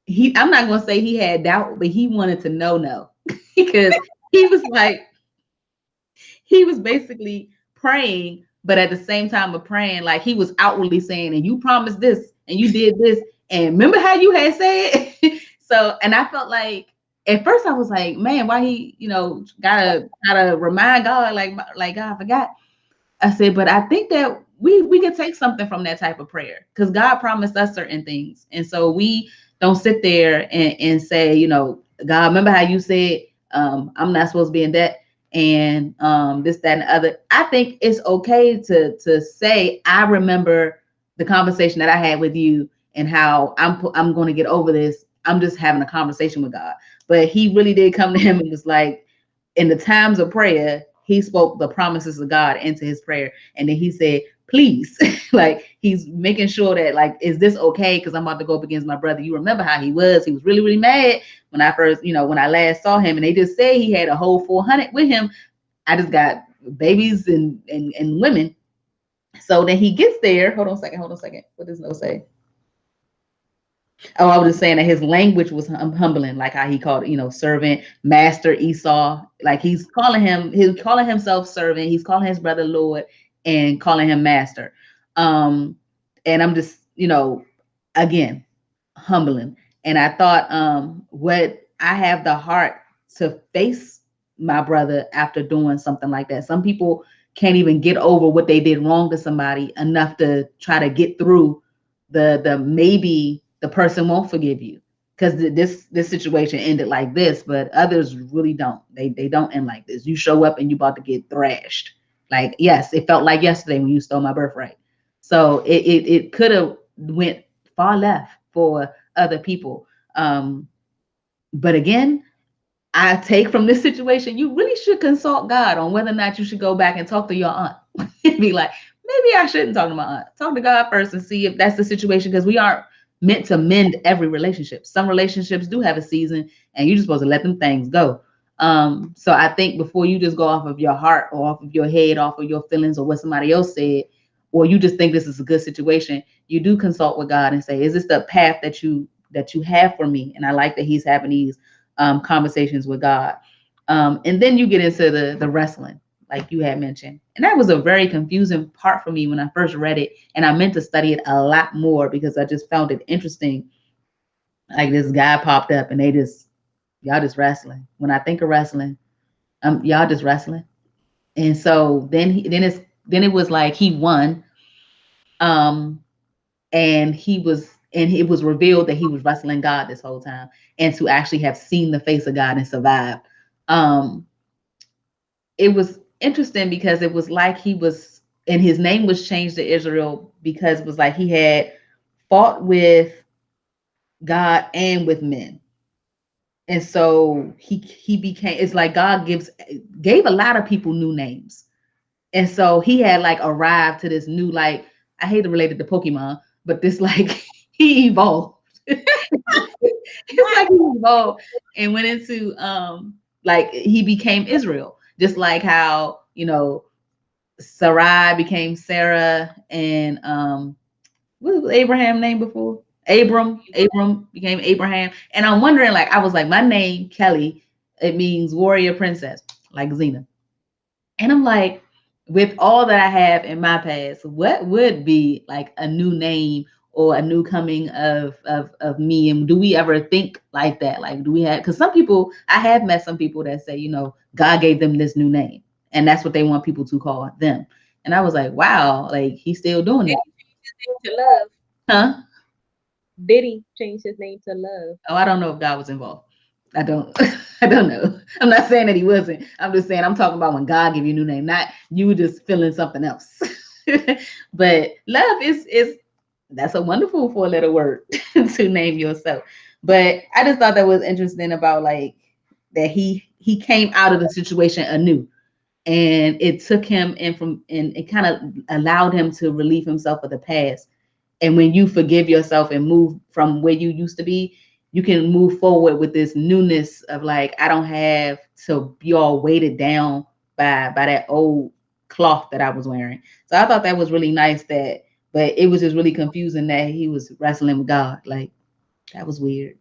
I'm not going to say he had doubt, but he wanted to know because he was like, he was basically praying, but at the same time of praying, like, he was outwardly saying, and you promised this and you did this. And remember how you had said? So, and I felt like, at first I was like, man, why he, gotta remind God, like God forgot. I said, but I think that we could take something from that type of prayer, because God promised us certain things. And so we don't sit there and say, God, remember how you said, I'm not supposed to be in debt and this, that, and the other. I think it's okay to say, I remember the conversation that I had with you and how I'm going to get over this. I'm just having a conversation with God. But he really did come to him and was like, in the times of prayer, he spoke the promises of God into his prayer. And then he said, please, like, he's making sure that, like, is this okay? Because I'm about to go up against my brother. You remember how he was really, really mad when I first, when I last saw him, and they just say he had a whole 400 with him. I just got babies and women. So then he gets there. Hold on a second. What does no say? Oh, I was just saying that his language was humbling, like how he called it, servant, master, Esau. Like, he's calling himself servant. He's calling his brother Lord and calling him master. And I'm just, again, humbling. And I thought, what I have the heart to face my brother after doing something like that. Some people can't even get over what they did wrong to somebody enough to try to get through the maybe the person won't forgive you, because this situation ended like this, but others really don't. They don't end like this. You show up and you about to get thrashed. Like, yes, it felt like yesterday when you stole my birthright. So it could have went far left for other people. But again, I take from this situation, you really should consult God on whether or not you should go back and talk to your aunt. Be like, maybe I shouldn't talk to my aunt. Talk to God first and see if that's the situation, because we aren't meant to mend every relationship. Some relationships do have a season, and you're just supposed to let them things go. So I think before you just go off of your heart or off of your head, off of your feelings or what somebody else said, or you just think this is a good situation, you do consult with God and say, is this the path that you have for me? And I like that he's having these conversations with God. And then you get into the wrestling, like you had mentioned. And that was a very confusing part for me when I first read it. And I meant to study it a lot more because I just found it interesting. Like this guy popped up and y'all just wrestling. When I think of wrestling, y'all just wrestling. And so then it was like he won. And it was revealed that he was wrestling God this whole time, and to actually have seen the face of God and survived. It was interesting because it was like and his name was changed to Israel because it was like he had fought with God and with men. And so he became, it's like God gave a lot of people new names. And so he had like arrived to this new, like, I hate to relate it to Pokemon, but this like he evolved. It's like he evolved and went into like he became Israel, just like how, Sarai became Sarah, and what was Abraham's name before? Abram became Abraham. And I'm wondering, like, I was like, my name, Kelly, it means warrior princess, like Xena. And I'm like, with all that I have in my past, what would be like a new name or a new coming of me? And do we ever think like that? Like, do we have, because I have met some people that say, God gave them this new name, and that's what they want people to call them. And I was like, wow, like he's still doing it. To Love. Huh? Did he change his name to Love? Oh, I don't know if God was involved. I don't I don't know. I'm not saying that he wasn't. I'm just saying I'm talking about when God give you a new name, not you just feeling something else. But love is that's a wonderful four-letter word to name yourself. But I just thought that was interesting about like that he came out of the situation anew. And it took him and it kind of allowed him to relieve himself of the past. And when you forgive yourself and move from where you used to be, you can move forward with this newness of like, I don't have to be all weighted down by that old cloth that I was wearing. So I thought that was really nice but it was just really confusing that he was wrestling with God. Like, that was weird.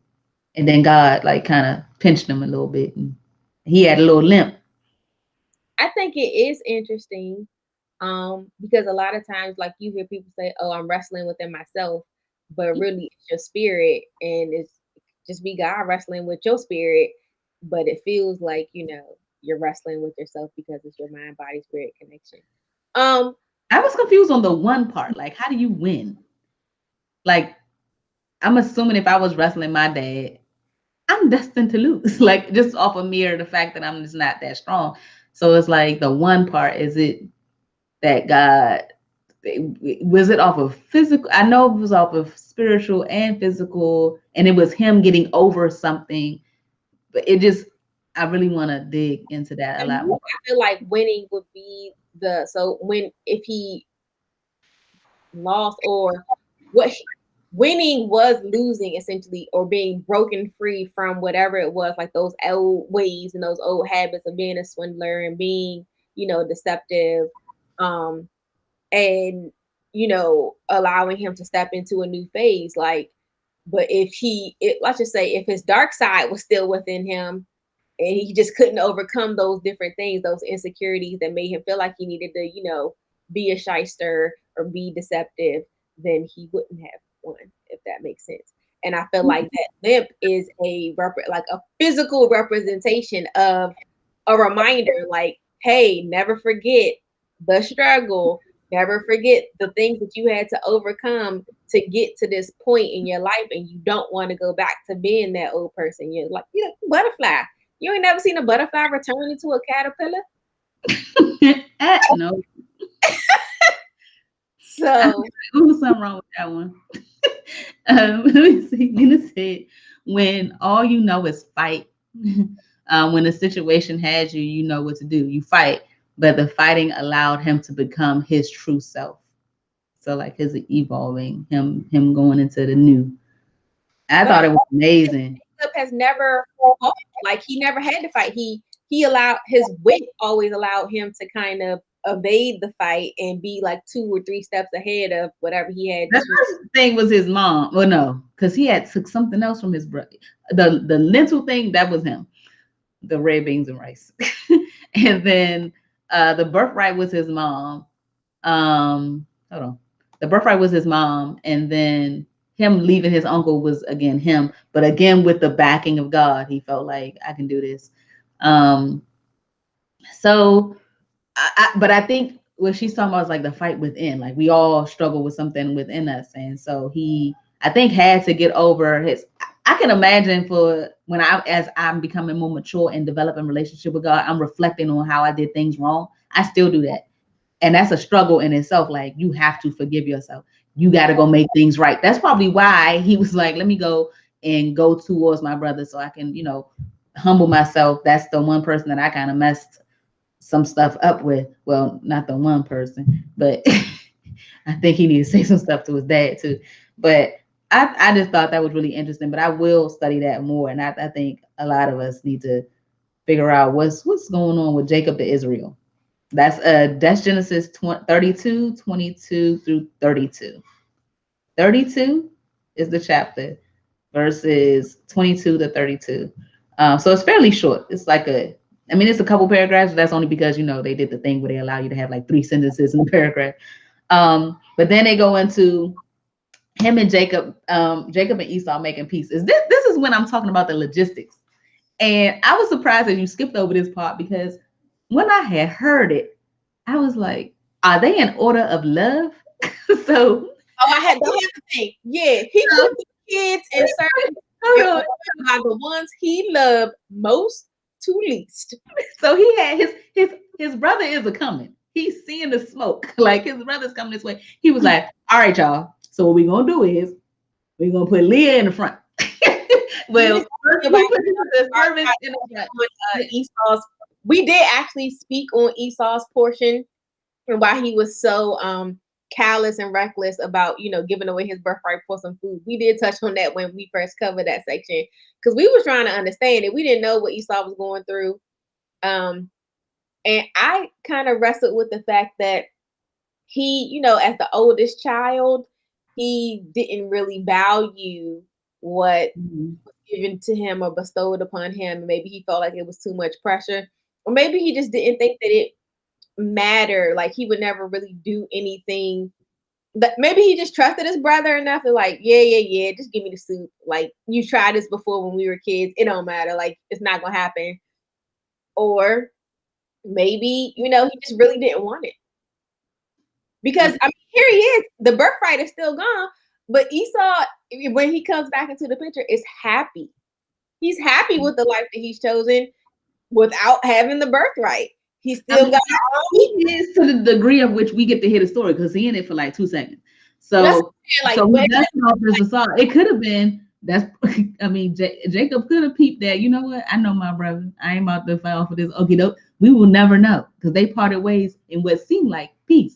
And then God like kind of pinched him a little bit and he had a little limp. I think it is interesting because a lot of times, like, you hear people say, oh, I'm wrestling within myself, but really it's your spirit, and it's just be God wrestling with your spirit, but it feels like, you're wrestling with yourself because it's your mind, body, spirit connection. I was confused on the one part. Like, how do you win? Like, I'm assuming if I was wrestling my dad, I'm destined to lose. Like, just off of the fact that I'm just not that strong. So it's like the one part, is it that God, was it off of physical? I know it was off of spiritual and physical, and it was him getting over something, but I really want to dig into that a lot more. I feel like winning would be if he lost, or winning was losing essentially, or being broken free from whatever it was, like those old ways and those old habits of being a swindler and being, deceptive, and allowing him to step into a new phase. Like, but let's just say if his dark side was still within him and he just couldn't overcome those different things, those insecurities that made him feel like he needed to, be a shyster or be deceptive, then he wouldn't have won, if that makes sense. And I feel like that limp is like a physical representation of a reminder, like, hey, never forget the struggle. Never forget the things that you had to overcome to get to this point in your life, and you don't want to go back to being that old person. You're like, butterfly. You ain't never seen a butterfly return into a caterpillar. No. So Ooh, something wrong with that one. Let me see. Nina said, when all you know is fight, when a situation has you, you know what to do. You fight, but the fighting allowed him to become his true self. So like his evolving, him going into the new. I thought it was amazing. Jacob has never fought. Like he never had to fight. He allowed his wit always allowed him to kind of evade the fight and be like 2 or 3 steps ahead of whatever he had The to. first thing was his mom. Well, no, because he had took something else from his brother. The lentil thing, that was him. The red beans and rice. And then the birthright was his mom. Hold on. The birthright was his mom, and then him leaving his uncle was again him, but again with the backing of God, he felt like I can do this. So but I think what she's talking about is like the fight within. Like we all struggle with something within us, and so he, I think, had to get over his. I can imagine for when as I'm becoming more mature and developing relationship with God, I'm reflecting on how I did things wrong. I still do that, and that's a struggle in itself. Like you have to forgive yourself. You got to go make things right. That's probably why he was like, let me go towards my brother so I can, humble myself. That's the one person that I kind of messed some stuff up with. Well, not the one person, but I think he needs to say some stuff to his dad too. But I just thought that was really interesting. But I will study that more, and I think a lot of us need to figure out what's going on with Jacob to Israel. That's Genesis 32, 22 through 32. 32 is the chapter, verses 22 to 32. So it's fairly short. It's like it's a couple paragraphs. But that's only because they did the thing where they allow you to have like 3 sentences in a paragraph. But then they go into him and Jacob and Esau making peace. This is when I'm talking about the logistics. And I was surprised that you skipped over this part, because when I had heard it, I was like, are they in order of love? So I had to think. Yeah, he put the kids in certain by the ones he loved most to least. So he had his brother is a coming. He's seeing the smoke. Like his brother's coming this way. He was like, all right, y'all. So what we're gonna do is we're gonna put Leah in the front. Well, Esau's. We did actually speak on Esau's portion and why he was so callous and reckless about giving away his birthright for some food. We did touch on that when we first covered that section, because we were trying to understand it. We didn't know what Esau was going through. And I kind of wrestled with the fact that he, as the oldest child, he didn't really value what was given to him or bestowed upon him. Maybe he felt like it was too much pressure, or maybe he just didn't think that it mattered. Like he would never really do anything. But maybe he just trusted his brother enough to like, yeah, just give me the soup. Like you tried this before when we were kids. It don't matter. Like it's not gonna happen. Or maybe he just really didn't want it. Because here he is. The birthright is still gone, but Esau, when he comes back into the picture, is happy. He's happy with the life that he's chosen without having the birthright. He still got he is, to the degree of which we get to hear the story, because he's in it for like 2 seconds. So it could have been Jacob could have peeped that. You know what? I know my brother. I ain't about to fall for this. Okay, no, we will never know, because they parted ways in what seemed like peace.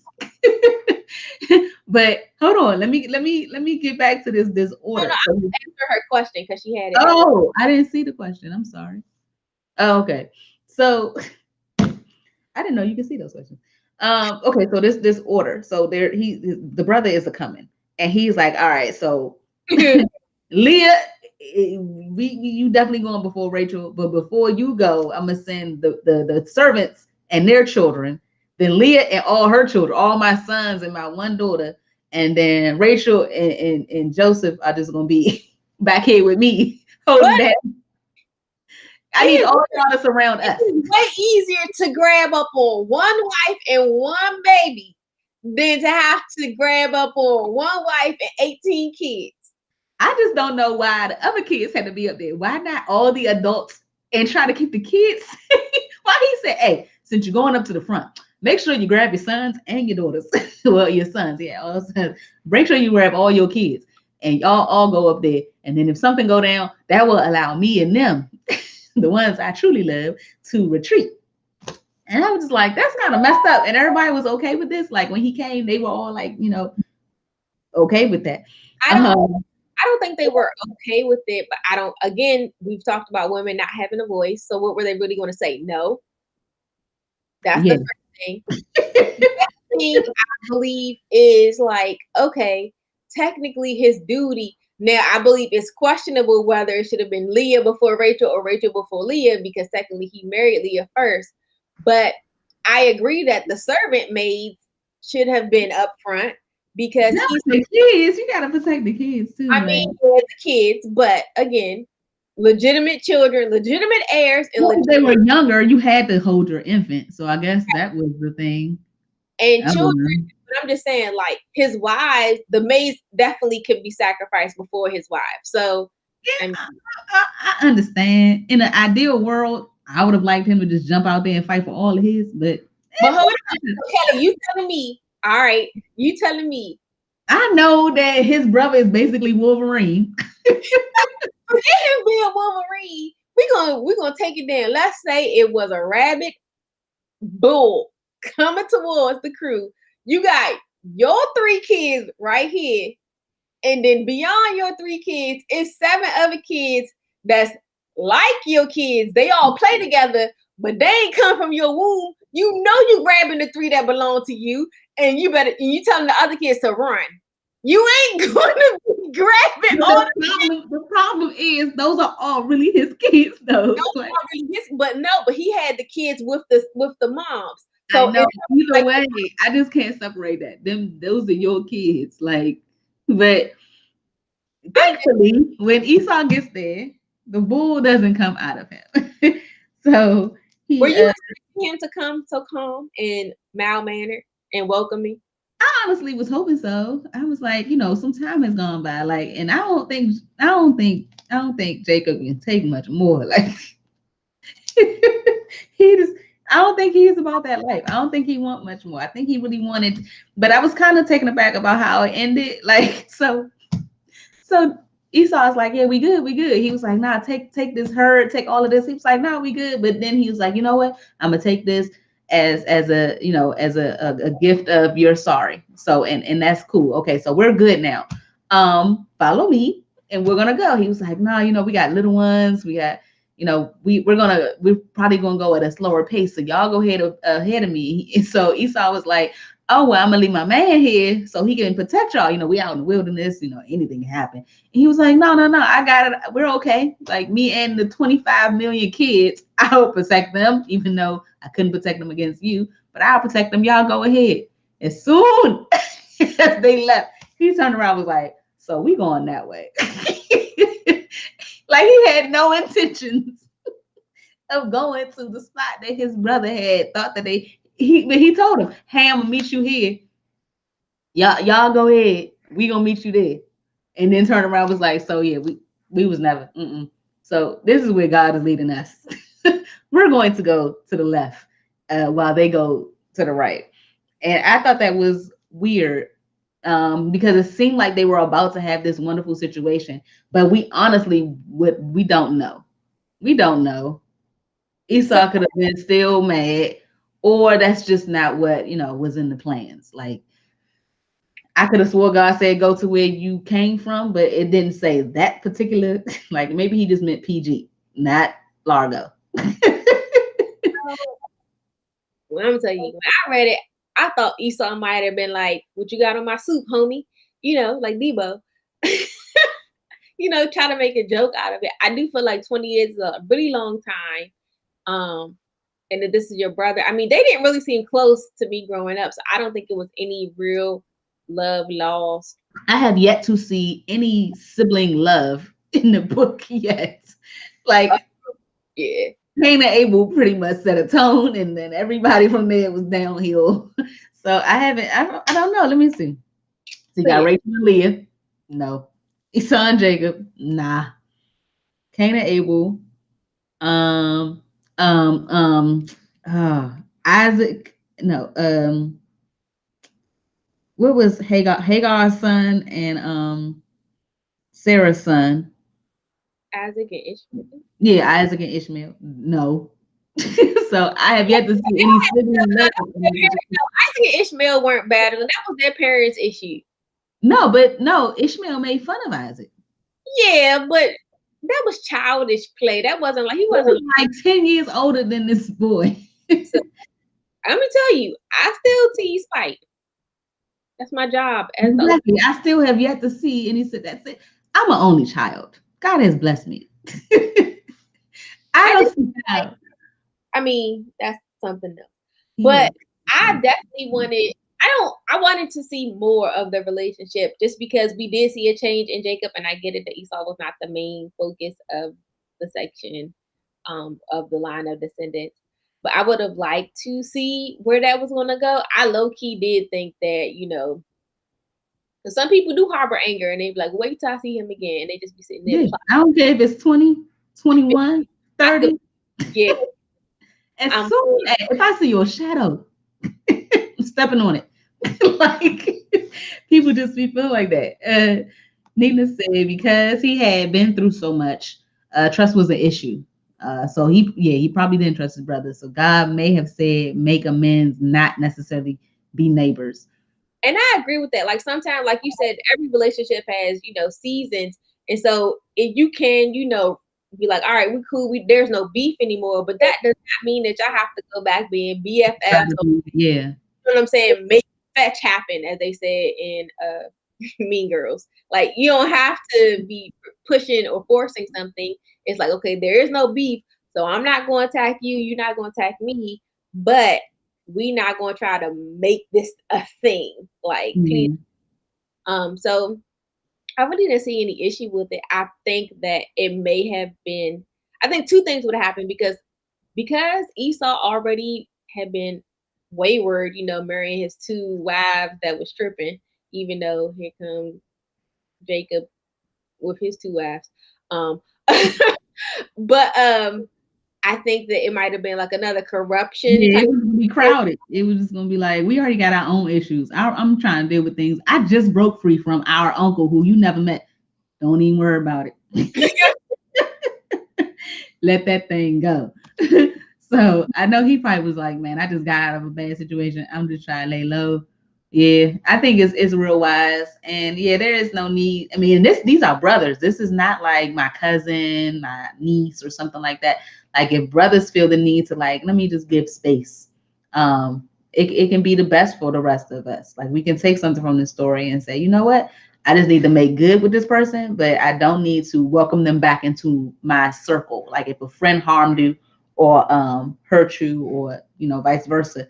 But hold on, let me get back to this order. No, I answer her question because she had it. Oh, I didn't see the question. I'm sorry. Oh, okay. So I didn't know you could see those questions. Okay, so this order. So the brother is a coming, and he's like, all right, so Leah, you definitely going before Rachel, but before you go, I'm gonna send the servants and their children, then Leah and all her children, all my sons and my one daughter, and then Rachel and Joseph are just gonna be back here with me holding that. I need all y'all to surround us. It's way easier to grab up on one wife and one baby than to have to grab up on one wife and 18 kids. I just don't know why the other kids had to be up there. Why not all the adults and try to keep the kids? Why he said, hey, since you're going up to the front, make sure you grab your sons and your daughters. Well, your sons, yeah, all sons. Make sure you grab all your kids and y'all all go up there. And then if something go down, that will allow me and them, the ones I truly love, to retreat. And I was just like, that's kind of messed up. And everybody was okay with this. Like when he came, they were all like, okay with that. I don't think they were okay with it, but I don't. Again, we've talked about women not having a voice. So what were they really going to say? No. That's the first thing. The second thing I believe is like, okay, technically his duty. Now I believe it's questionable whether it should have been Leah before Rachel or Rachel before Leah, because technically he married Leah first. But I agree that the servant maids should have been up front, because he's the kids. You gotta protect the kids too. I mean, the kids, but again, legitimate children, legitimate heirs, and if they were younger, you had to hold your infant. So I guess that was the thing. And children, but I'm just saying, like his wives, the maids definitely could be sacrificed before his wives. So yeah, I understand. In an ideal world, I would have liked him to just jump out there and fight for all of his, but hold on, Kelly, you telling me? All right, you telling me? I know that his brother is basically Wolverine. Forget him being Wolverine. We're gonna take it down. Let's say it was a rabid bull coming towards the crew. You got your 3 kids right here, and then beyond your 3 kids is 7 other kids that's like your kids. They all play together, but they ain't come from your womb. You know you grabbing the 3 that belong to you, and you telling the other kids to run. You ain't going to be grabbing all the problem is those are all really his kids, though. Those are really his, but he had the kids with the moms. So either way, I just can't separate that. Those are your kids. Like, but thankfully, when Esau gets there, the bull doesn't come out of him. So were you expecting him to come so calm and mild-mannered and welcoming? I honestly was hoping so. I was like, some time has gone by, like, and I don't think Jacob can take much more. Like, I don't think he's about that life. I don't think he want much more. I think he really wanted, but I was kind of taken aback about how it ended. Like, so Esau's like, yeah, we good. He was like, nah, take this herd, take all of this. He was like, nah, we good. But then he was like, you know what? I'm gonna take this as a gift of you're sorry. So and that's cool. Okay, so we're good now. Follow me and we're gonna go. He was like, nah, we got little ones. We got, we're probably gonna go at a slower pace. So y'all go ahead of me. And so Esau was like, oh, well, I'm gonna leave my man here so he can protect y'all. We out in the wilderness, anything can happen. And he was like, no, I got it. We're okay. Like me and the 25 million kids, I'll protect them, even though I couldn't protect them against you, but I'll protect them. Y'all go ahead. As soon as they left, he turned around and was like, so we going that way. Like he had no intentions of going to the spot that his brother had thought that he told him, hey, I'm gonna meet you here. Y'all go ahead. We gonna meet you there. And then turn around was like, so yeah, we was never. So this is where God is leading us. We're going to go to the left while they go to the right. And I thought that was weird because it seemed like they were about to have this wonderful situation, but we honestly we don't know. We don't know. Esau could have been still mad, or that's just not what was in the plans. Like I could have swore God said go to where you came from, but it didn't say that particular. Like maybe he just meant PG, not Largo. Well, I'm telling you, when I read it, I thought Esau might have been like, "What you got on my soup, homie?" Like Debo. Try to make a joke out of it. I do feel like 20 years is a really long time. And that this is your brother. I mean, they didn't really seem close to me growing up, so I don't think it was any real love lost. I have yet to see any sibling love in the book yet. Like, yeah, Cain and Abel pretty much set a tone, and then everybody from there was downhill So I haven't. I don't know. Let me see. So you So got yeah, Rachel and Leah. No. Esau and Jacob. Nah. Cain and Abel. Um. Um. Um. Uh, Isaac. No. What was Hagar? Hagar's son and Sarah's son. Isaac and Ishmael. Yeah, Isaac and Ishmael. No. So I have yet to see any sibling love in this No, relationship. Isaac and Ishmael weren't battling. That was their parents' issue. No, but no, Ishmael made fun of isaac. Yeah, but that was childish play. That wasn't like he He was wasn't. like 10 years older than this boy. So, I'm gonna tell you, I still tease Spike. That's my job as the. Exactly. I still have yet to see, and he said, that's it. I'm an only child. God has blessed me. I I don't just see like. how. I mean, that's something else. He But has. I definitely wanted. I wanted to see more of the relationship just because we did see a change in Jacob, and I get it that Esau was not the main focus of the section of the line of descendants. But I would have liked to see where that was going to go. I low key did think that, because some people do harbor anger and they be like, wait till I see him again. And they just be sitting there. Yeah. I don't care if it's 20, 21, I feel, 30. yeah, As um, soon as if I see your shadow, I'm stepping on it. Like people just be feeling like that. Nina said because he had been through so much, trust was an issue. So he probably didn't trust his brother. So God may have said make amends, not necessarily be neighbors. and I agree with that. Like sometimes, like you said, every relationship has, seasons. And so if you can, be like, all right, we cool, there's no beef anymore. But that does not mean that y'all have to go back being BFFs. Yeah. You know what I'm saying? Make fetch happen, as they said in Mean Girls. Like you don't have to be pushing or forcing something. It's like, okay, there is no beef, so I'm not going to attack you. You're not going to attack me, but we not going to try to make this a thing. Like, please. Mm. So I really didn't see any issue with it. I think that it may have been. I think two things would have happened because Esau already had been wayward, marrying his two wives that was stripping, even though here comes Jacob with his two wives. Um, but I think that it might have been like another corruption Yeah, type. it was gonna be crowded. It was just gonna be like, we already got our own issues. I'm trying to deal with things. I just broke free from our uncle who you never met. Don't even worry about it. Let that thing go. So I know he probably was like, man, I just got out of a bad situation. I'm just trying to lay low. Yeah, I think it's real wise. And yeah, there is no need. I mean, these are brothers. This is not like my cousin, my niece, or something like that. Like if brothers feel the need to like, let me just give space. It can be the best for the rest of us. Like we can take something from this story and say, you know what? I just need to make good with this person, but I don't need to welcome them back into my circle. Like if a friend harmed you or hurt you or vice versa,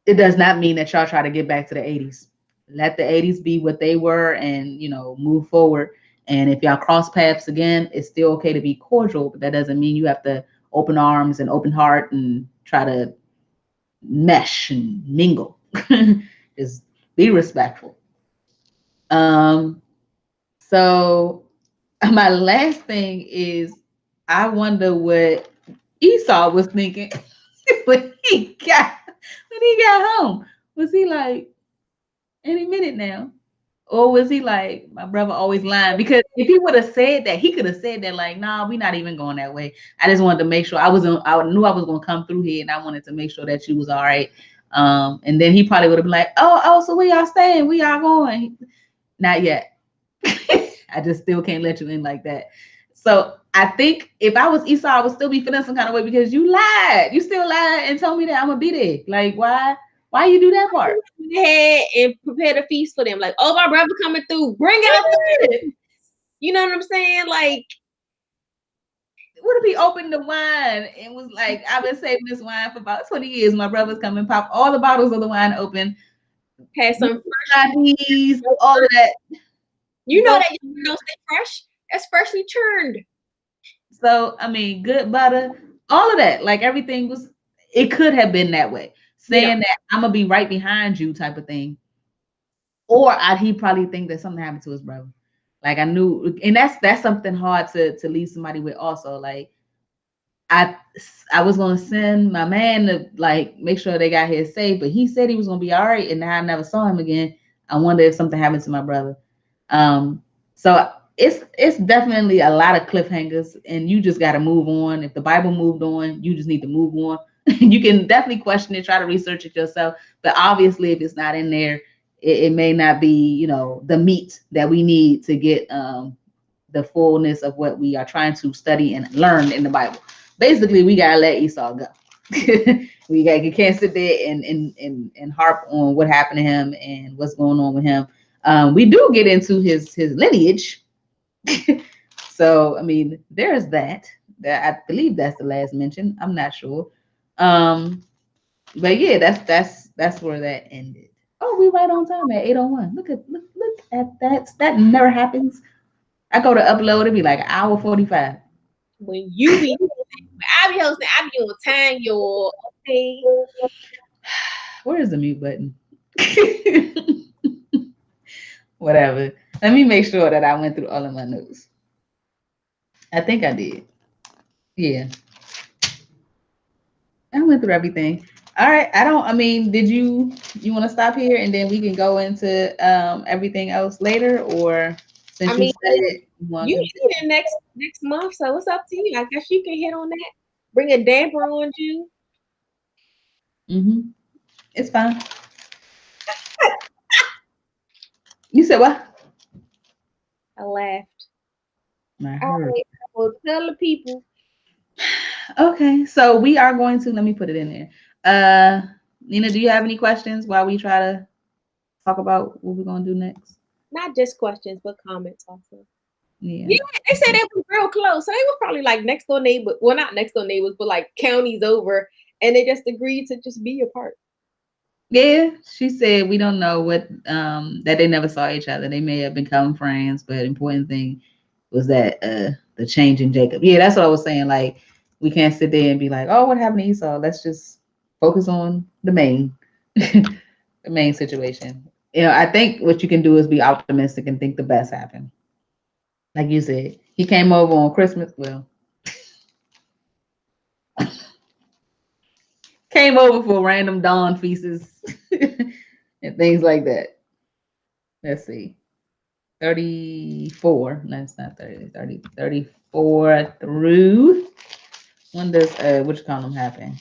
it does not mean that y'all try to get back to the 80s. Let the 80s be what they were and move forward. And if y'all cross paths again, it's still okay to be cordial, but that doesn't mean you have to open arms and open heart and try to mesh and mingle. Just be respectful. Um so my last thing is I wonder what Esau was thinking when he got home. Was he like, any minute now? Or was he like, my brother always lying? Because if he would have said that, he could have said that, like, nah, we're not even going that way. I just wanted to make sure I knew I was gonna come through here and I wanted to make sure that you was all right. And then he probably would have been like, oh, so where y'all staying? Where y'all going? Not yet. I just still can't let you in like that. So I think if I was Esau, I would still be feeling some kind of way because you lied. You still lied and told me that I'm gonna be there. Like, why you do that part? Ahead and prepare the feast for them. Like, oh, my brother coming through. Bring out the. You know what I'm saying? Like, what if he opened the wine and was like, I've been saving this wine for about 20 years. My brother's coming, pop all the bottles of the wine open. had some fresh all of that. You know that you don't stay fresh. That's freshly churned. So I mean, good butter, all of that. Like everything it could have been that way. saying that I'm gonna be right behind you type of thing. Or he probably think that something happened to his brother. Like I knew, and that's something hard to leave somebody with also. Like I was gonna send my man to like make sure they got here safe, but he said he was gonna be all right, and now I never saw him again. I wonder if something happened to my brother. So it's definitely a lot of cliffhangers, and you just got to move on. If the Bible moved on, you just need to move on. You can definitely question it, try to research it yourself, but obviously, if it's not in there, it may not be, the meat that we need to get the fullness of what we are trying to study and learn in the Bible. Basically, we gotta let Esau go. You can't sit there and harp on what happened to him and what's going on with him. We do get into his lineage. So I mean, there's that. I believe that's the last mention. I'm not sure. But yeah, that's where that ended. Oh, we right on time at 8:01. Look at that. That never happens. I go to upload, it'd be like an hour 45. When you be, I be hosting, I be on time, your okay. Where is the mute button? Whatever. Let me make sure that I went through all of my notes. I think I did. Yeah. I went through everything. All right. Did you want to stop here and then we can go into everything else later, or since you said it, you need it next month, so it's up to you. I guess you can hit on that. Bring a damper on you. It's fine. You said what? I laughed. I heard. Right, well, tell the people. Okay, so we are going to, let me put it in there. Nina, do you have any questions while we try to talk about what we're gonna do next? Not just questions, but comments also. Yeah, they said they were real close. So they were probably like next door neighbors. Well, not next door neighbors, but like counties over, and they just agreed to just be apart. Yeah, she said we don't know what that they never saw each other. They may have become friends, but important thing was that the change in Jacob. Yeah, that's what I was saying. Like we can't sit there and be like, oh, what happened to Esau? Let's just focus on the main the main situation. I think what you can do is be optimistic and think the best happened. Like you said, he came over on Christmas. Well, came over for random dawn feasts and things like that. Let's see. 34. No, it's not 30. 34 through. When does which column happen?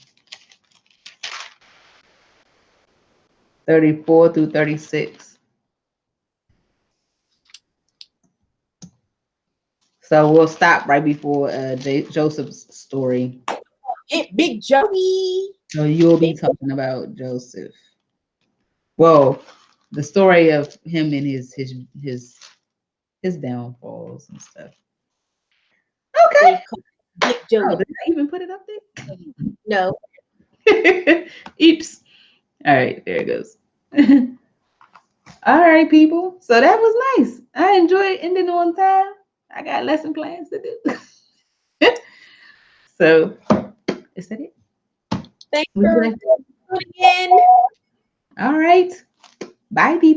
34 through 36. So we'll stop right before Joseph's story. Big Joey. So you'll be talking about Joseph. Well, the story of him and his downfalls and stuff. Okay. Big Joey. Oh, did I even put it up there? No. Oops. All right, there it goes. All right, people. So that was nice. I enjoyed ending on time. I got lesson plans to do. So, is that it? Thanks for again. All right. Bye, people.